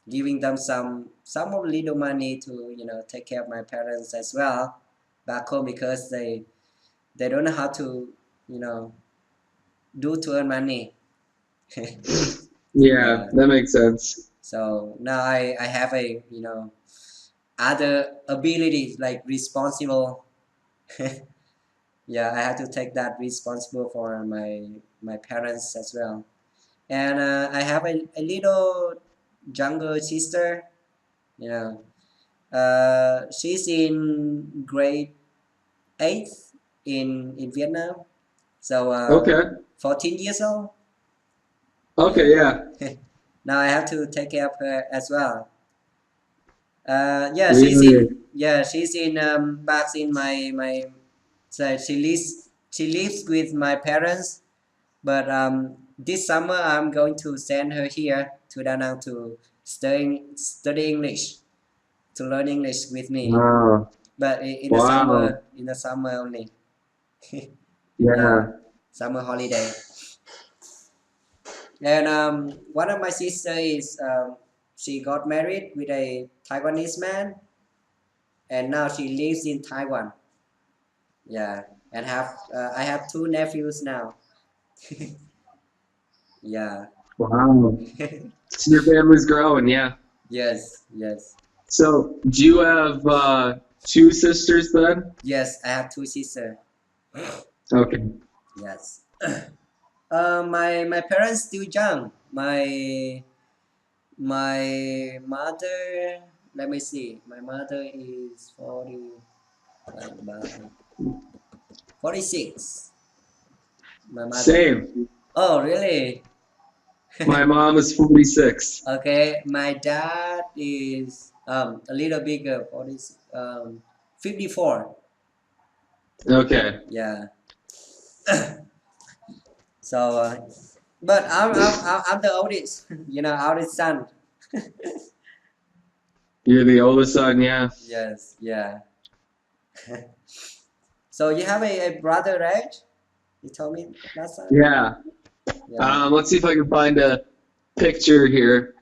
Speaker 1: giving them some of little money to take care of my parents as well back home, because they don't know how to you know do to earn money.
Speaker 3: Yeah,
Speaker 1: Yeah,
Speaker 3: that makes sense.
Speaker 1: so now I have a other abilities like responsible. Yeah, I have to take that responsible for my parents as well. And I have a little younger sister. You know, she's in grade 8th in Vietnam. So
Speaker 3: Okay.
Speaker 1: 14 years old.
Speaker 3: Okay,
Speaker 1: Yeah.
Speaker 3: yeah.
Speaker 1: Now I have to take care of her as well. Yeah,
Speaker 3: Really?
Speaker 1: she's in back in my so she lives with my parents. But this summer I'm going to send her here to Da Nang to study English, to learn English with me.
Speaker 3: Wow.
Speaker 1: But
Speaker 3: Wow.
Speaker 1: in the summer only. Yeah,
Speaker 3: Yeah.
Speaker 1: summer holiday. And one of my sister is she got married with a Taiwanese man, and now she lives in Taiwan. Yeah, and I have two nephews now. Yeah.
Speaker 3: Wow. So your family's growing, yeah.
Speaker 1: Yes, yes,
Speaker 3: So do you have two sisters then?
Speaker 1: yes. I have two sisters.
Speaker 3: Okay.
Speaker 1: Yes. My parents still young. My mother. Let me see. My mother is 40. 46. My mother.
Speaker 3: Same.
Speaker 1: Oh, really?
Speaker 3: My mom is 46.
Speaker 1: Okay, my dad is a little bigger, 40, 54.
Speaker 3: Okay.
Speaker 1: Yeah. So, but I'm the oldest, oldest son.
Speaker 3: You're the oldest son, yeah.
Speaker 1: Yes, yeah. So you have a brother, right? You told me last time.
Speaker 3: Yeah.
Speaker 1: Yeah,
Speaker 3: Let's see if I can find a picture here.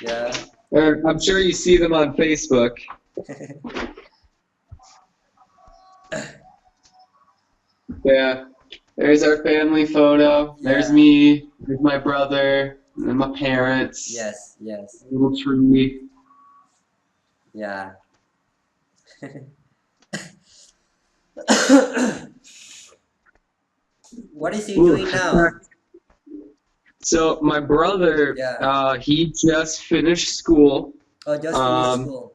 Speaker 1: yeah.
Speaker 3: I'm sure you see them on Facebook. Yeah. There's our family photo. There's
Speaker 1: Yeah.
Speaker 3: me. There's my brother. And my parents.
Speaker 1: Yes, yes,
Speaker 3: Little tree.
Speaker 1: yeah. What is he
Speaker 3: Ooh.
Speaker 1: doing now?
Speaker 3: So my brother,
Speaker 1: Yeah.
Speaker 3: he just finished school.
Speaker 1: Oh, just finished school.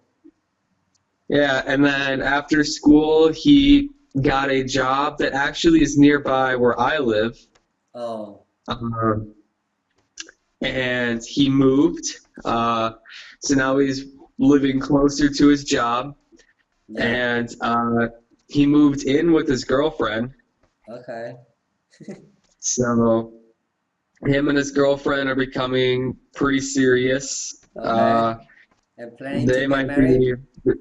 Speaker 3: Yeah, and then after school, he got a job that actually is nearby where I live.
Speaker 1: Oh,
Speaker 3: Um, and he moved. So now he's living closer to his job.
Speaker 1: yeah.
Speaker 3: And he moved in with his girlfriend.
Speaker 1: Okay.
Speaker 3: So him and his girlfriend are becoming pretty serious.
Speaker 1: Okay. And planning to
Speaker 3: They
Speaker 1: get
Speaker 3: might
Speaker 1: married?
Speaker 3: be,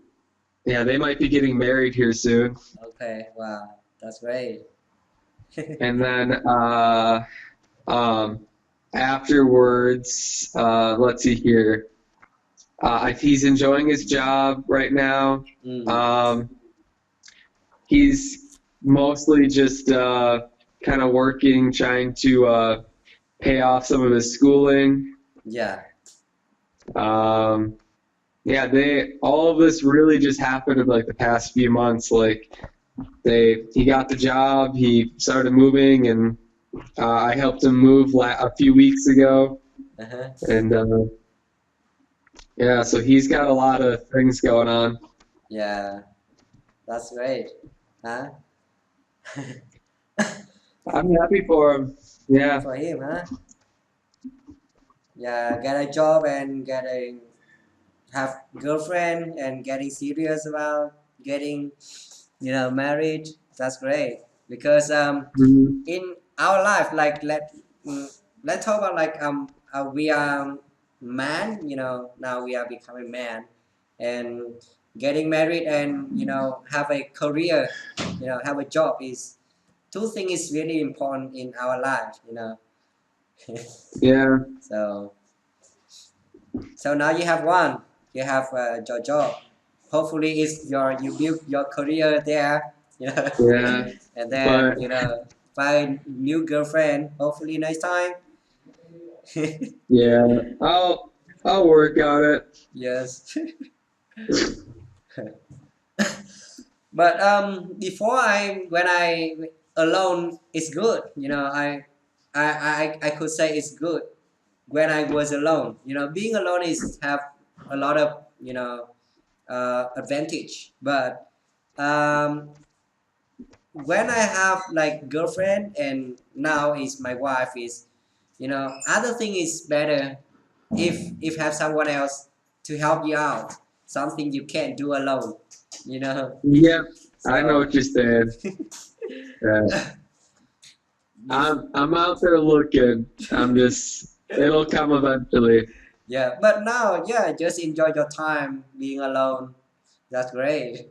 Speaker 3: yeah, they might be getting married here soon.
Speaker 1: Okay. Wow, that's great.
Speaker 3: And then afterwards, let's see here. He's enjoying his job right now.
Speaker 1: Mm.
Speaker 3: He's mostly just kind of working, trying to pay off some of his schooling.
Speaker 1: Yeah.
Speaker 3: Yeah, all of this really just happened in like the past few months. Like he got the job, he started moving, and I helped him move a few weeks ago.
Speaker 1: Uh-huh.
Speaker 3: And yeah, so he's got a lot of things going on.
Speaker 1: Yeah. That's great. Huh?
Speaker 3: I'm happy for him. Yeah.
Speaker 1: For him, huh? Yeah, get a job and have girlfriend and getting serious about getting, married. That's great because
Speaker 3: Mhm.
Speaker 1: in our life, like let's talk about like we are man, now we are becoming man, and getting married and have a career, have a job is two things is really important in our life.
Speaker 3: Yeah.
Speaker 1: So now you have one, you have your job. Hopefully, it's you build your career there,
Speaker 3: Yeah.
Speaker 1: and then
Speaker 3: But
Speaker 1: find new girlfriend. Hopefully, next time.
Speaker 3: yeah, I'll work on it.
Speaker 1: Yes. But before when I alone, it's good. I could say it's good when I was alone. Being alone is have a lot of advantage, but um, when I have like girlfriend and now is my wife is, other thing is better if have someone else to help you out, something you can't do alone. you know
Speaker 3: Yeah, I know
Speaker 1: so
Speaker 3: what you're saying. Yeah. I'm out there looking. It'll come eventually.
Speaker 1: yeah, but now, yeah, just enjoy your time being alone. That's great.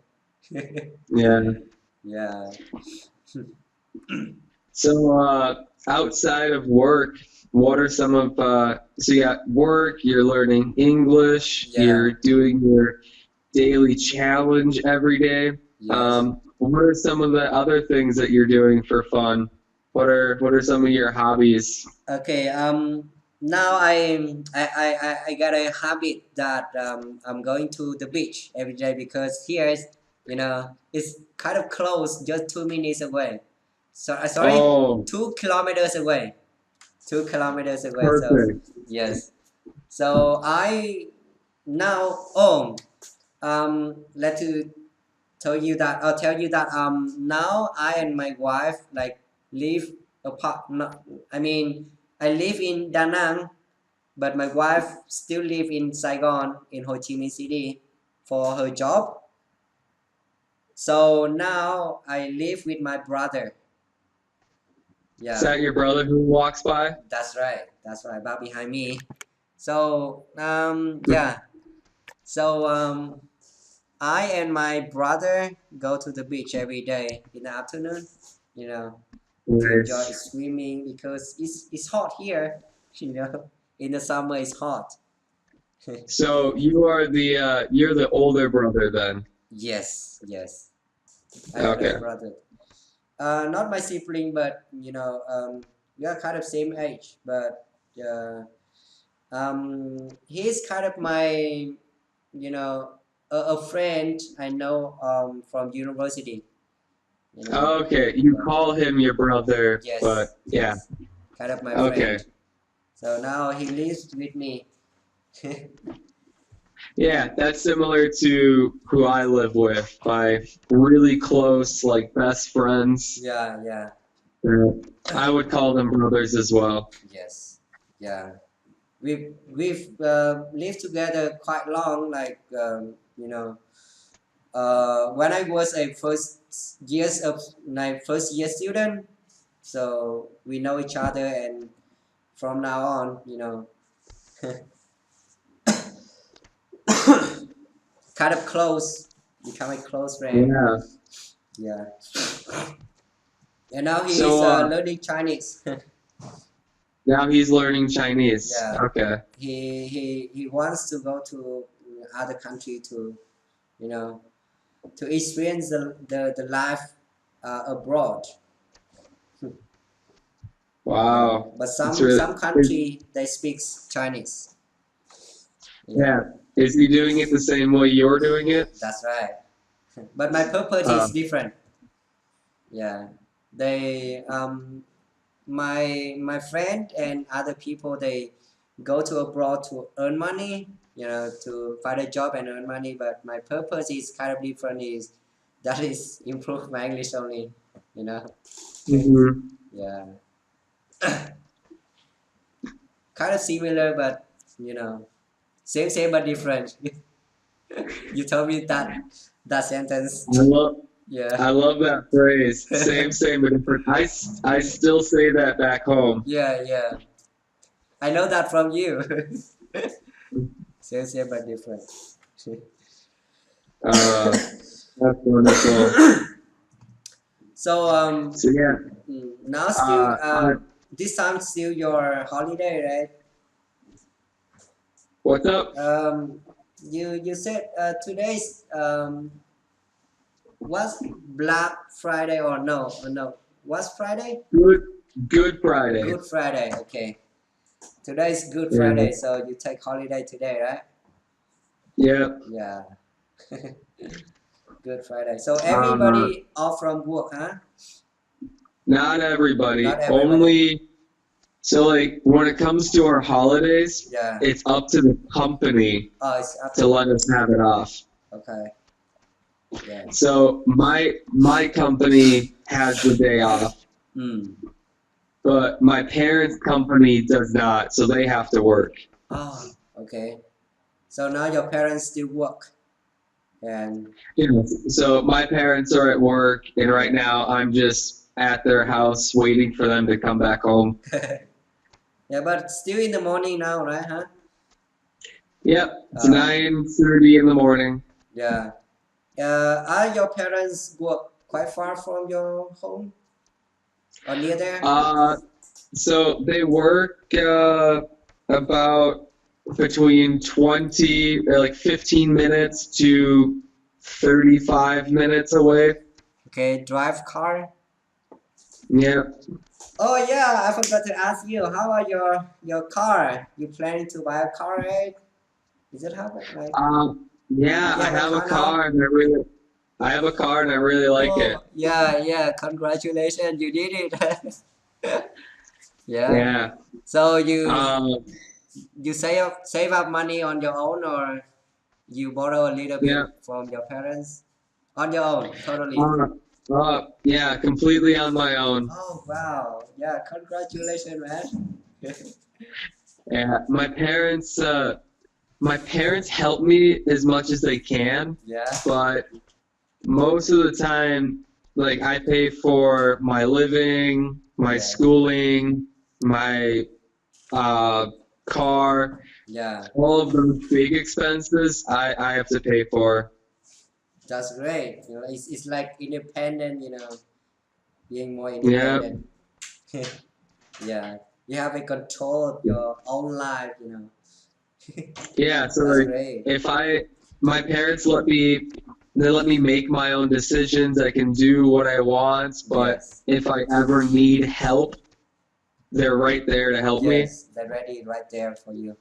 Speaker 3: Yeah.
Speaker 1: Yeah.
Speaker 3: So outside of work, what are some of so you got work, you're learning English,
Speaker 1: Yeah.
Speaker 3: you're doing your daily challenge every day.
Speaker 1: Yes.
Speaker 3: What are some of the other things that you're doing for fun? What are some of your hobbies?
Speaker 1: Okay. Now I got a habit that I'm going to the beach every day because here is it's kind of close, just 2 minutes away. So sorry,
Speaker 3: Oh,
Speaker 1: 2 kilometers away. 2 kilometers away. So
Speaker 3: perfect.
Speaker 1: yes. So I now let to tell you that now I and my wife like live apart. Not, I mean, I live in Da Nang, but my wife still live in Saigon in Ho Chi Minh City for her job. So now I live with my brother.
Speaker 3: Is
Speaker 1: Yeah,
Speaker 3: that your brother who walks by?
Speaker 1: that's right. That's right. About behind me. So yeah. So I and my brother go to the beach every day in the afternoon. You know, to enjoy
Speaker 3: Nice.
Speaker 1: swimming because it's hot here. You know, in the summer it's hot.
Speaker 3: So you're the older brother then.
Speaker 1: Yes, yes. I have
Speaker 3: Okay.
Speaker 1: a brother. Not my sibling, but you know, we are kind of same age. But he's kind of my, you know, a friend I know from university. You know.
Speaker 3: Okay, you call him your brother,
Speaker 1: Yes,
Speaker 3: but yeah.
Speaker 1: yes. Kind of my
Speaker 3: Okay.
Speaker 1: friend. So now he lives with me.
Speaker 3: Yeah, that's similar to who I live with. My really close, like best friends.
Speaker 1: Yeah, yeah.
Speaker 3: I would call them brothers as well.
Speaker 1: Yes, yeah. We've lived together quite long. Like you know, when I was a first year student, so we know each other, and from now on, you know, kind of close, become a close friend.
Speaker 3: Yeah.
Speaker 1: Yeah. And now he is
Speaker 3: So
Speaker 1: learning Chinese.
Speaker 3: now he's learning Chinese.
Speaker 1: Yeah.
Speaker 3: Okay.
Speaker 1: He wants to go to other country to, you know, to experience the life abroad.
Speaker 3: Wow.
Speaker 1: But
Speaker 3: That's really
Speaker 1: some country they speak Chinese.
Speaker 3: yeah. Is he doing it the same way you're doing it?
Speaker 1: That's right. But my purpose is different. Yeah. They my friend and other people they go to abroad to earn money, you know, to find a job and earn money. But my purpose is kind of different. Is that is improve my English only, you know.
Speaker 3: Mhm.
Speaker 1: Yeah. Kind of similar, but you know, same but different. You told me that sentence. Yeah.
Speaker 3: I love that phrase. Same, but different. I still say that back home.
Speaker 1: Yeah, yeah. I know that from you. Same but different.
Speaker 3: That's wonderful.
Speaker 1: So
Speaker 3: So yeah,
Speaker 1: now still
Speaker 3: I,
Speaker 1: this time still your holiday, right?
Speaker 3: what's up?
Speaker 1: You said today's was Black Friday or no? Was Friday?
Speaker 3: Good Friday.
Speaker 1: Good Friday. Okay. Today is Good
Speaker 3: Yeah.
Speaker 1: Friday, so you take holiday today, right?
Speaker 3: Yeah.
Speaker 1: Yeah. Good Friday. So everybody off from work, huh?
Speaker 3: Not everybody.
Speaker 1: Not everybody.
Speaker 3: Only so like when it comes to our holidays,
Speaker 1: Yeah.
Speaker 3: it's up to the company
Speaker 1: Oh, it's up
Speaker 3: to let us have it off.
Speaker 1: Okay. Yeah.
Speaker 3: So my company has the day off, but my parents' company does not, so they have to work.
Speaker 1: Oh, okay. So now your parents still work, and
Speaker 3: So my parents are at work, and right now I'm just at their house waiting for them to come back home.
Speaker 1: yeah, but still in the morning now, right? Huh?
Speaker 3: Yep, it's 9:30 in the morning.
Speaker 1: Yeah. Are your parents work quite far from your home or near there?
Speaker 3: So they work about between 20 or like 15 minutes to 35 minutes away.
Speaker 1: Okay, drive car.
Speaker 3: Yeah.
Speaker 1: Oh yeah, I forgot to ask you. How are your car? You planning to buy a car, right? Is it how like?
Speaker 3: Yeah, I have a car and I have a car and I really like it.
Speaker 1: Yeah, yeah. Congratulations, you did it. Yeah.
Speaker 3: Yeah.
Speaker 1: So you save up money on your own, or you borrow a little bit from your parents? On your own, totally.
Speaker 3: Yeah, completely on my own.
Speaker 1: Oh wow, yeah, congratulations, man.
Speaker 3: Yeah, my parents help me as much as they can,
Speaker 1: Yeah,
Speaker 3: but most of the time, like I pay for my living, my
Speaker 1: yeah,
Speaker 3: schooling, my uh, car,
Speaker 1: yeah.
Speaker 3: all of those big expenses I have to pay for.
Speaker 1: That's great. You know, it's like independent. You know, being more
Speaker 3: Yeah,
Speaker 1: independent. Yeah, you have a control of your own life. You know,
Speaker 3: yeah. So
Speaker 1: that's
Speaker 3: like,
Speaker 1: great.
Speaker 3: if my parents they let me make my own decisions. I can do what I want, but
Speaker 1: Yes,
Speaker 3: if I ever need help, they're right there to help me.
Speaker 1: yes, they're ready right there for you.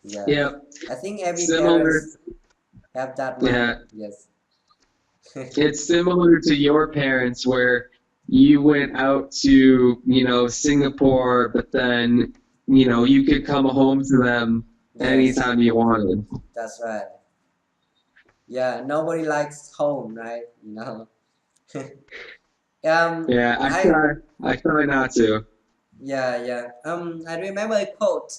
Speaker 1: Yeah,
Speaker 3: Yeah,
Speaker 1: I think every
Speaker 3: similar.
Speaker 1: parents have that mind.
Speaker 3: Yeah,
Speaker 1: Yes,
Speaker 3: it's similar to your parents where you went out to, Singapore, but then, you could come home to them
Speaker 1: yes,
Speaker 3: anytime you wanted.
Speaker 1: that's right. Yeah, nobody likes home, right? You know.
Speaker 3: Yeah,
Speaker 1: I
Speaker 3: I try not to.
Speaker 1: yeah, yeah. I remember a quote.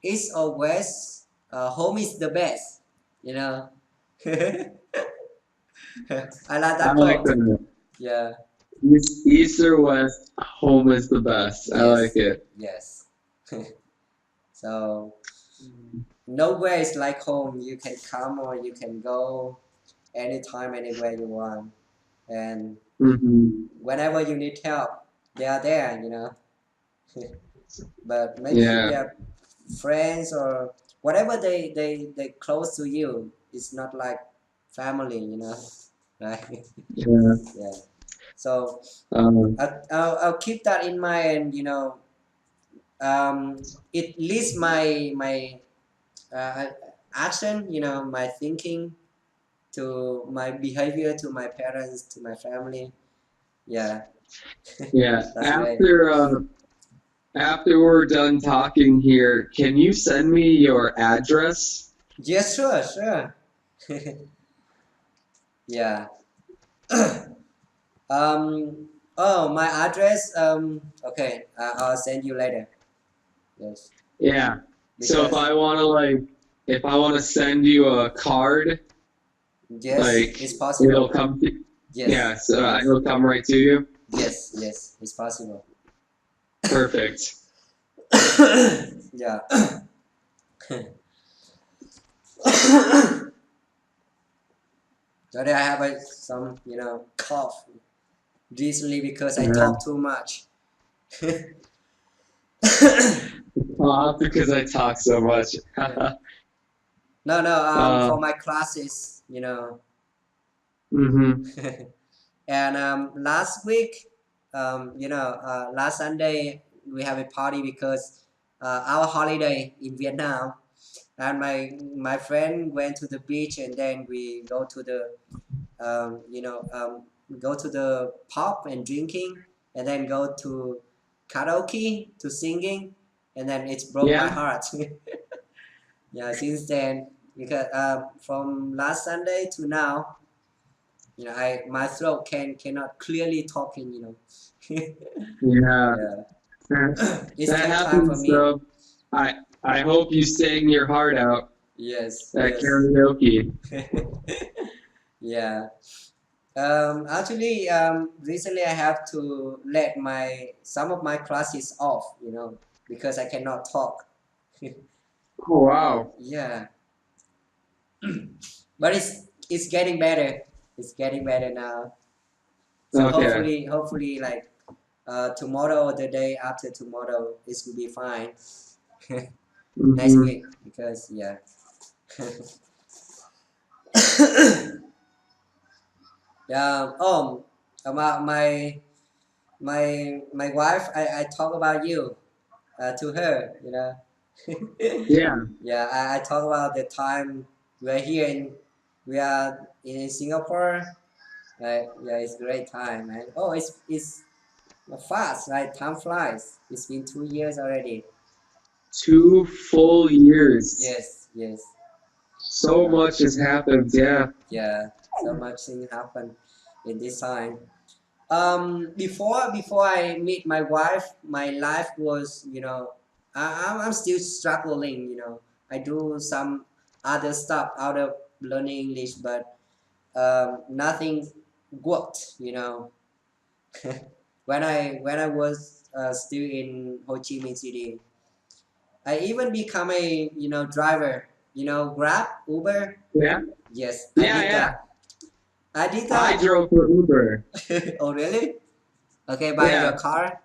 Speaker 1: East or west, home is the best. You know. I like
Speaker 3: I
Speaker 1: that
Speaker 3: like
Speaker 1: quote.
Speaker 3: that.
Speaker 1: Yeah.
Speaker 3: East or west, home is the best. I like
Speaker 1: Yes.
Speaker 3: it.
Speaker 1: Yes. So nowhere is like home. You can come or you can go anytime, anywhere you want, and
Speaker 3: Hmm.
Speaker 1: whenever you need help, they are there. You know. But maybe
Speaker 3: Yeah,
Speaker 1: yeah, friends or whatever they close to you, it's not like family. You know, right?
Speaker 3: yeah.
Speaker 1: Yeah. So
Speaker 3: Um,
Speaker 1: I'll keep that in mind. You know, it leads my uh, action. You know, my thinking to my behavior to my parents to my family. Yeah,
Speaker 3: yeah.
Speaker 1: that's great.
Speaker 3: After we're done talking here, can you send me your address?
Speaker 1: Yes, sure, sure. Yeah. Oh, my address. Okay, I'll send you later. Yes,
Speaker 3: Yeah. So
Speaker 1: because
Speaker 3: if I want to send you a card,
Speaker 1: yes,
Speaker 3: like
Speaker 1: it's
Speaker 3: it'll
Speaker 1: possible.
Speaker 3: come to, yeah,
Speaker 1: Yes,
Speaker 3: so
Speaker 1: yes,
Speaker 3: it'll come right to you.
Speaker 1: yes, yes, it's possible.
Speaker 3: Perfect.
Speaker 1: Yeah. Today I have some, cough recently because I
Speaker 3: Yeah.
Speaker 1: talk too much.
Speaker 3: Because I talk so much.
Speaker 1: No, no.
Speaker 3: uh,
Speaker 1: For my classes,
Speaker 3: mm-hmm.
Speaker 1: and last week, last Sunday we have a party because our holiday in Vietnam, and my friend went to the beach, and then we go to the go to the pub and drinking, and then go to karaoke to singing, and then it's broke my
Speaker 3: Yeah.
Speaker 1: heart. Yeah, since then, because from last Sunday to now, I my throat cannot clearly talking.
Speaker 3: Yeah.
Speaker 1: Yeah,
Speaker 3: That
Speaker 1: it's
Speaker 3: that
Speaker 1: take time for
Speaker 3: happens
Speaker 1: me.
Speaker 3: though. I I hope you sang your heart out
Speaker 1: Yes,
Speaker 3: at
Speaker 1: yes.
Speaker 3: karaoke.
Speaker 1: Yeah. Actually, recently I have to let my some of my classes off, because I cannot talk.
Speaker 3: Oh wow.
Speaker 1: Yeah, but it's getting better. It's getting better now. So
Speaker 3: Okay.
Speaker 1: hopefully, like tomorrow or the day after tomorrow, it will be fine. Next
Speaker 3: Mm-hmm.
Speaker 1: week, because yeah. Yeah. About my wife, I talk about you to her.
Speaker 3: Yeah.
Speaker 1: Yeah, I talk about the time we are in Singapore. Right? Yeah, it's a great time, man. Oh, it's fast, right? Time flies. It's been 2 years already.
Speaker 3: 2 full years.
Speaker 1: Yes, yes.
Speaker 3: So much has happened. Yeah.
Speaker 1: Yeah, so much thing happened in this time. Before I meet my wife, my life was, I'm still struggling. I do some other stuff out of learning English, but nothing worked. When I was still in Ho Chi Minh City, I even become a driver. Grab, Uber.
Speaker 3: Yeah.
Speaker 1: Yes, I
Speaker 3: Yeah.
Speaker 1: did
Speaker 3: Yeah.
Speaker 1: that. I did
Speaker 3: I
Speaker 1: that.
Speaker 3: drove for Uber.
Speaker 1: Oh, really? Okay, by your
Speaker 3: Yeah.
Speaker 1: car.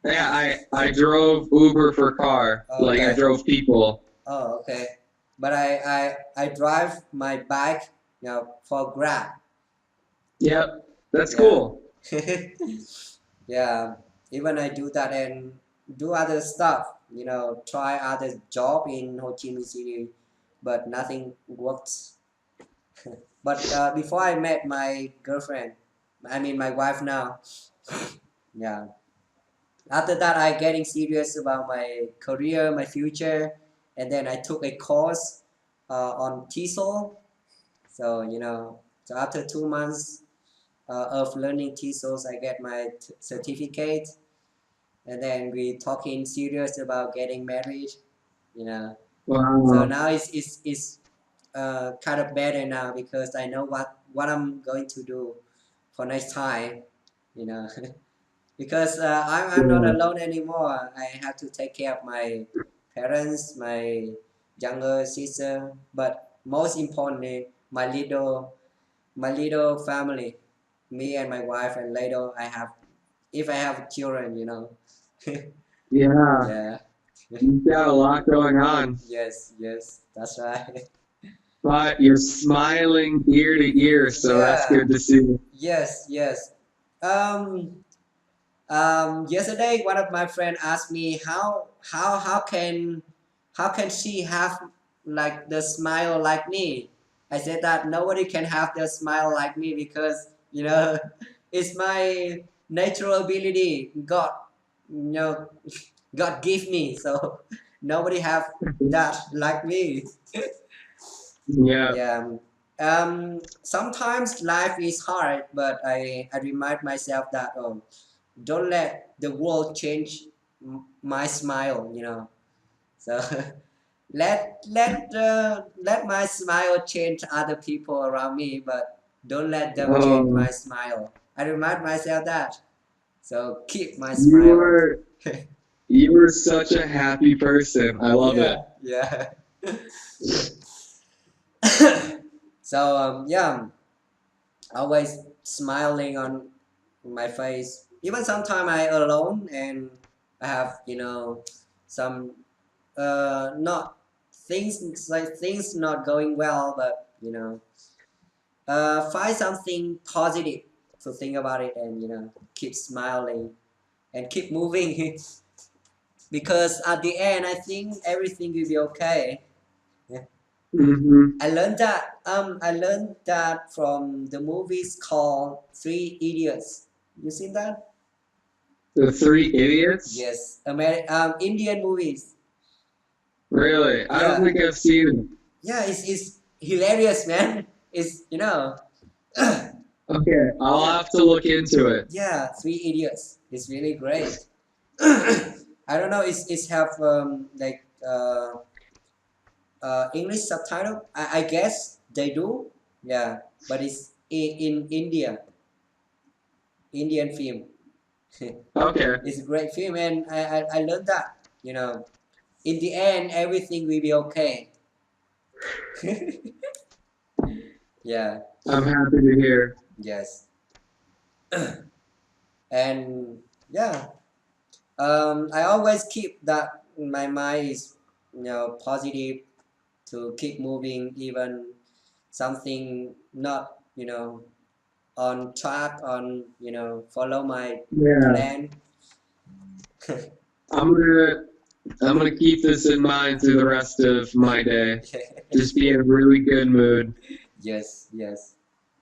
Speaker 3: Yeah. I drove Uber for car. Like I
Speaker 1: Okay.
Speaker 3: drove people.
Speaker 1: Oh, okay. But I drive my bike, for Grab.
Speaker 3: Yep. That's
Speaker 1: Yeah.
Speaker 3: cool.
Speaker 1: Yeah. Even I do that and do other stuff. Try other job in Ho Chi Minh City, but nothing works. But before I met my girlfriend, I mean my wife now. Yeah. After that, I getting serious about my career, my future, and then I took a course on TESOL. So so after 2 months of learning TESOLs, I get my certificate, and then we talking serious about getting married. You know, so
Speaker 3: Wow.
Speaker 1: now it's kind of better now because I know what I'm going to do for next time. You know. Because I'm not
Speaker 3: Yeah.
Speaker 1: alone anymore. I have to take care of my parents, my younger sister, but most importantly, my little family, me and my wife, and later if I have children.
Speaker 3: Yeah.
Speaker 1: Yeah.
Speaker 3: You've got a lot going on,
Speaker 1: Yes, that's right.
Speaker 3: but you're smiling ear to ear, so that's
Speaker 1: Yeah.
Speaker 3: good to see.
Speaker 1: Yes. Um, Yesterday, one of my friends asked me how can she have like the smile like me. I said that nobody can have the smile like me because it's my natural ability. You know, God give me, so nobody have that like me.
Speaker 3: Yeah.
Speaker 1: Yeah. Sometimes life is hard, but I remind myself that don't let the world change my smile. So let my smile change other people around me, but don't let them change
Speaker 3: Oh,
Speaker 1: my smile. I remind myself that. So keep my
Speaker 3: you
Speaker 1: smile.
Speaker 3: are you are such a happy person. I love it.
Speaker 1: Yeah. So yeah, always smiling on my face. Even sometimes I alone and I have some not things not going well, but find something positive to think about it and keep smiling and keep moving because at the end I think everything will be okay. Yeah.
Speaker 3: Hmm.
Speaker 1: I learned that from the movies called Three Idiots. You seen that?
Speaker 3: The Three Idiots?
Speaker 1: Yes, Indian movies.
Speaker 3: Really? I don't
Speaker 1: Yeah,
Speaker 3: think I've seen it.
Speaker 1: yeah, it's hilarious, man. It's
Speaker 3: Okay, I'll
Speaker 1: yeah,
Speaker 3: have to look into it.
Speaker 1: yeah, Three Idiots. It's really great. I don't know. It's have like English subtitle. I guess they do. Yeah, but it's in India, Indian film.
Speaker 3: Okay.
Speaker 1: It's a great film, and I learned that. In the end, everything will be okay. Yeah.
Speaker 3: I'm happy to hear.
Speaker 1: Yes. And yeah, I always keep that in my mind is positive to keep moving, even something not on track, on follow my
Speaker 3: Yeah.
Speaker 1: plan.
Speaker 3: I'm gonna I'm gonna keep this in mind through the rest of my day. Just be in a really good mood.
Speaker 1: Yes.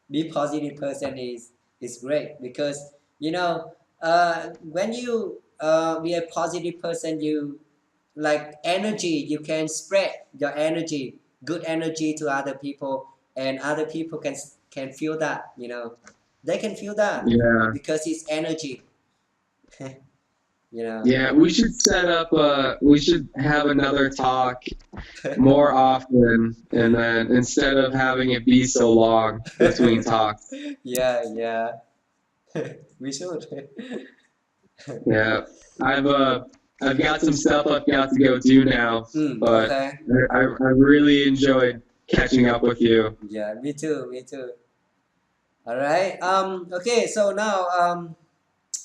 Speaker 1: Be positive person is great because when you be a positive person, you like energy, you can spread your energy good energy to other people, and other people can feel that, you know, they can feel that
Speaker 3: Yeah.
Speaker 1: because it's energy. You know.
Speaker 3: Yeah, we should set up we should have another talk more often, and then instead of having it be so long between talks.
Speaker 1: Yeah. We should.
Speaker 3: Yeah. I've got some stuff I've got to go do now, but
Speaker 1: Okay.
Speaker 3: I really enjoyed catching up with you.
Speaker 1: Yeah, me too. Me too. All right. Okay. So now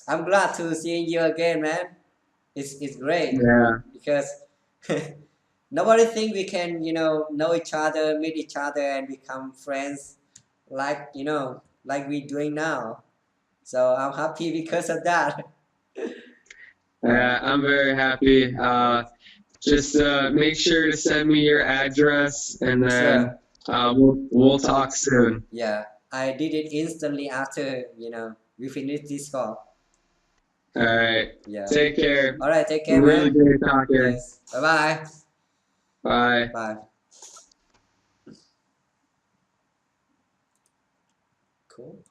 Speaker 1: I'm glad to seeing you again, man. It's great
Speaker 3: Yeah.
Speaker 1: because nobody think we can, you know each other, meet each other, and become friends like, like we doing now. So I'm happy because of that.
Speaker 3: Yeah, I'm very happy. Just make sure to send me your address, and then
Speaker 1: Sure.
Speaker 3: we'll talk soon.
Speaker 1: Yeah, I did it instantly after, we finished this call.
Speaker 3: All right.
Speaker 1: Yeah.
Speaker 3: Take care.
Speaker 1: All right, take care,
Speaker 3: Really
Speaker 1: man.
Speaker 3: great talking.
Speaker 1: Yes. Bye-bye.
Speaker 3: Bye.
Speaker 1: Bye. Cool.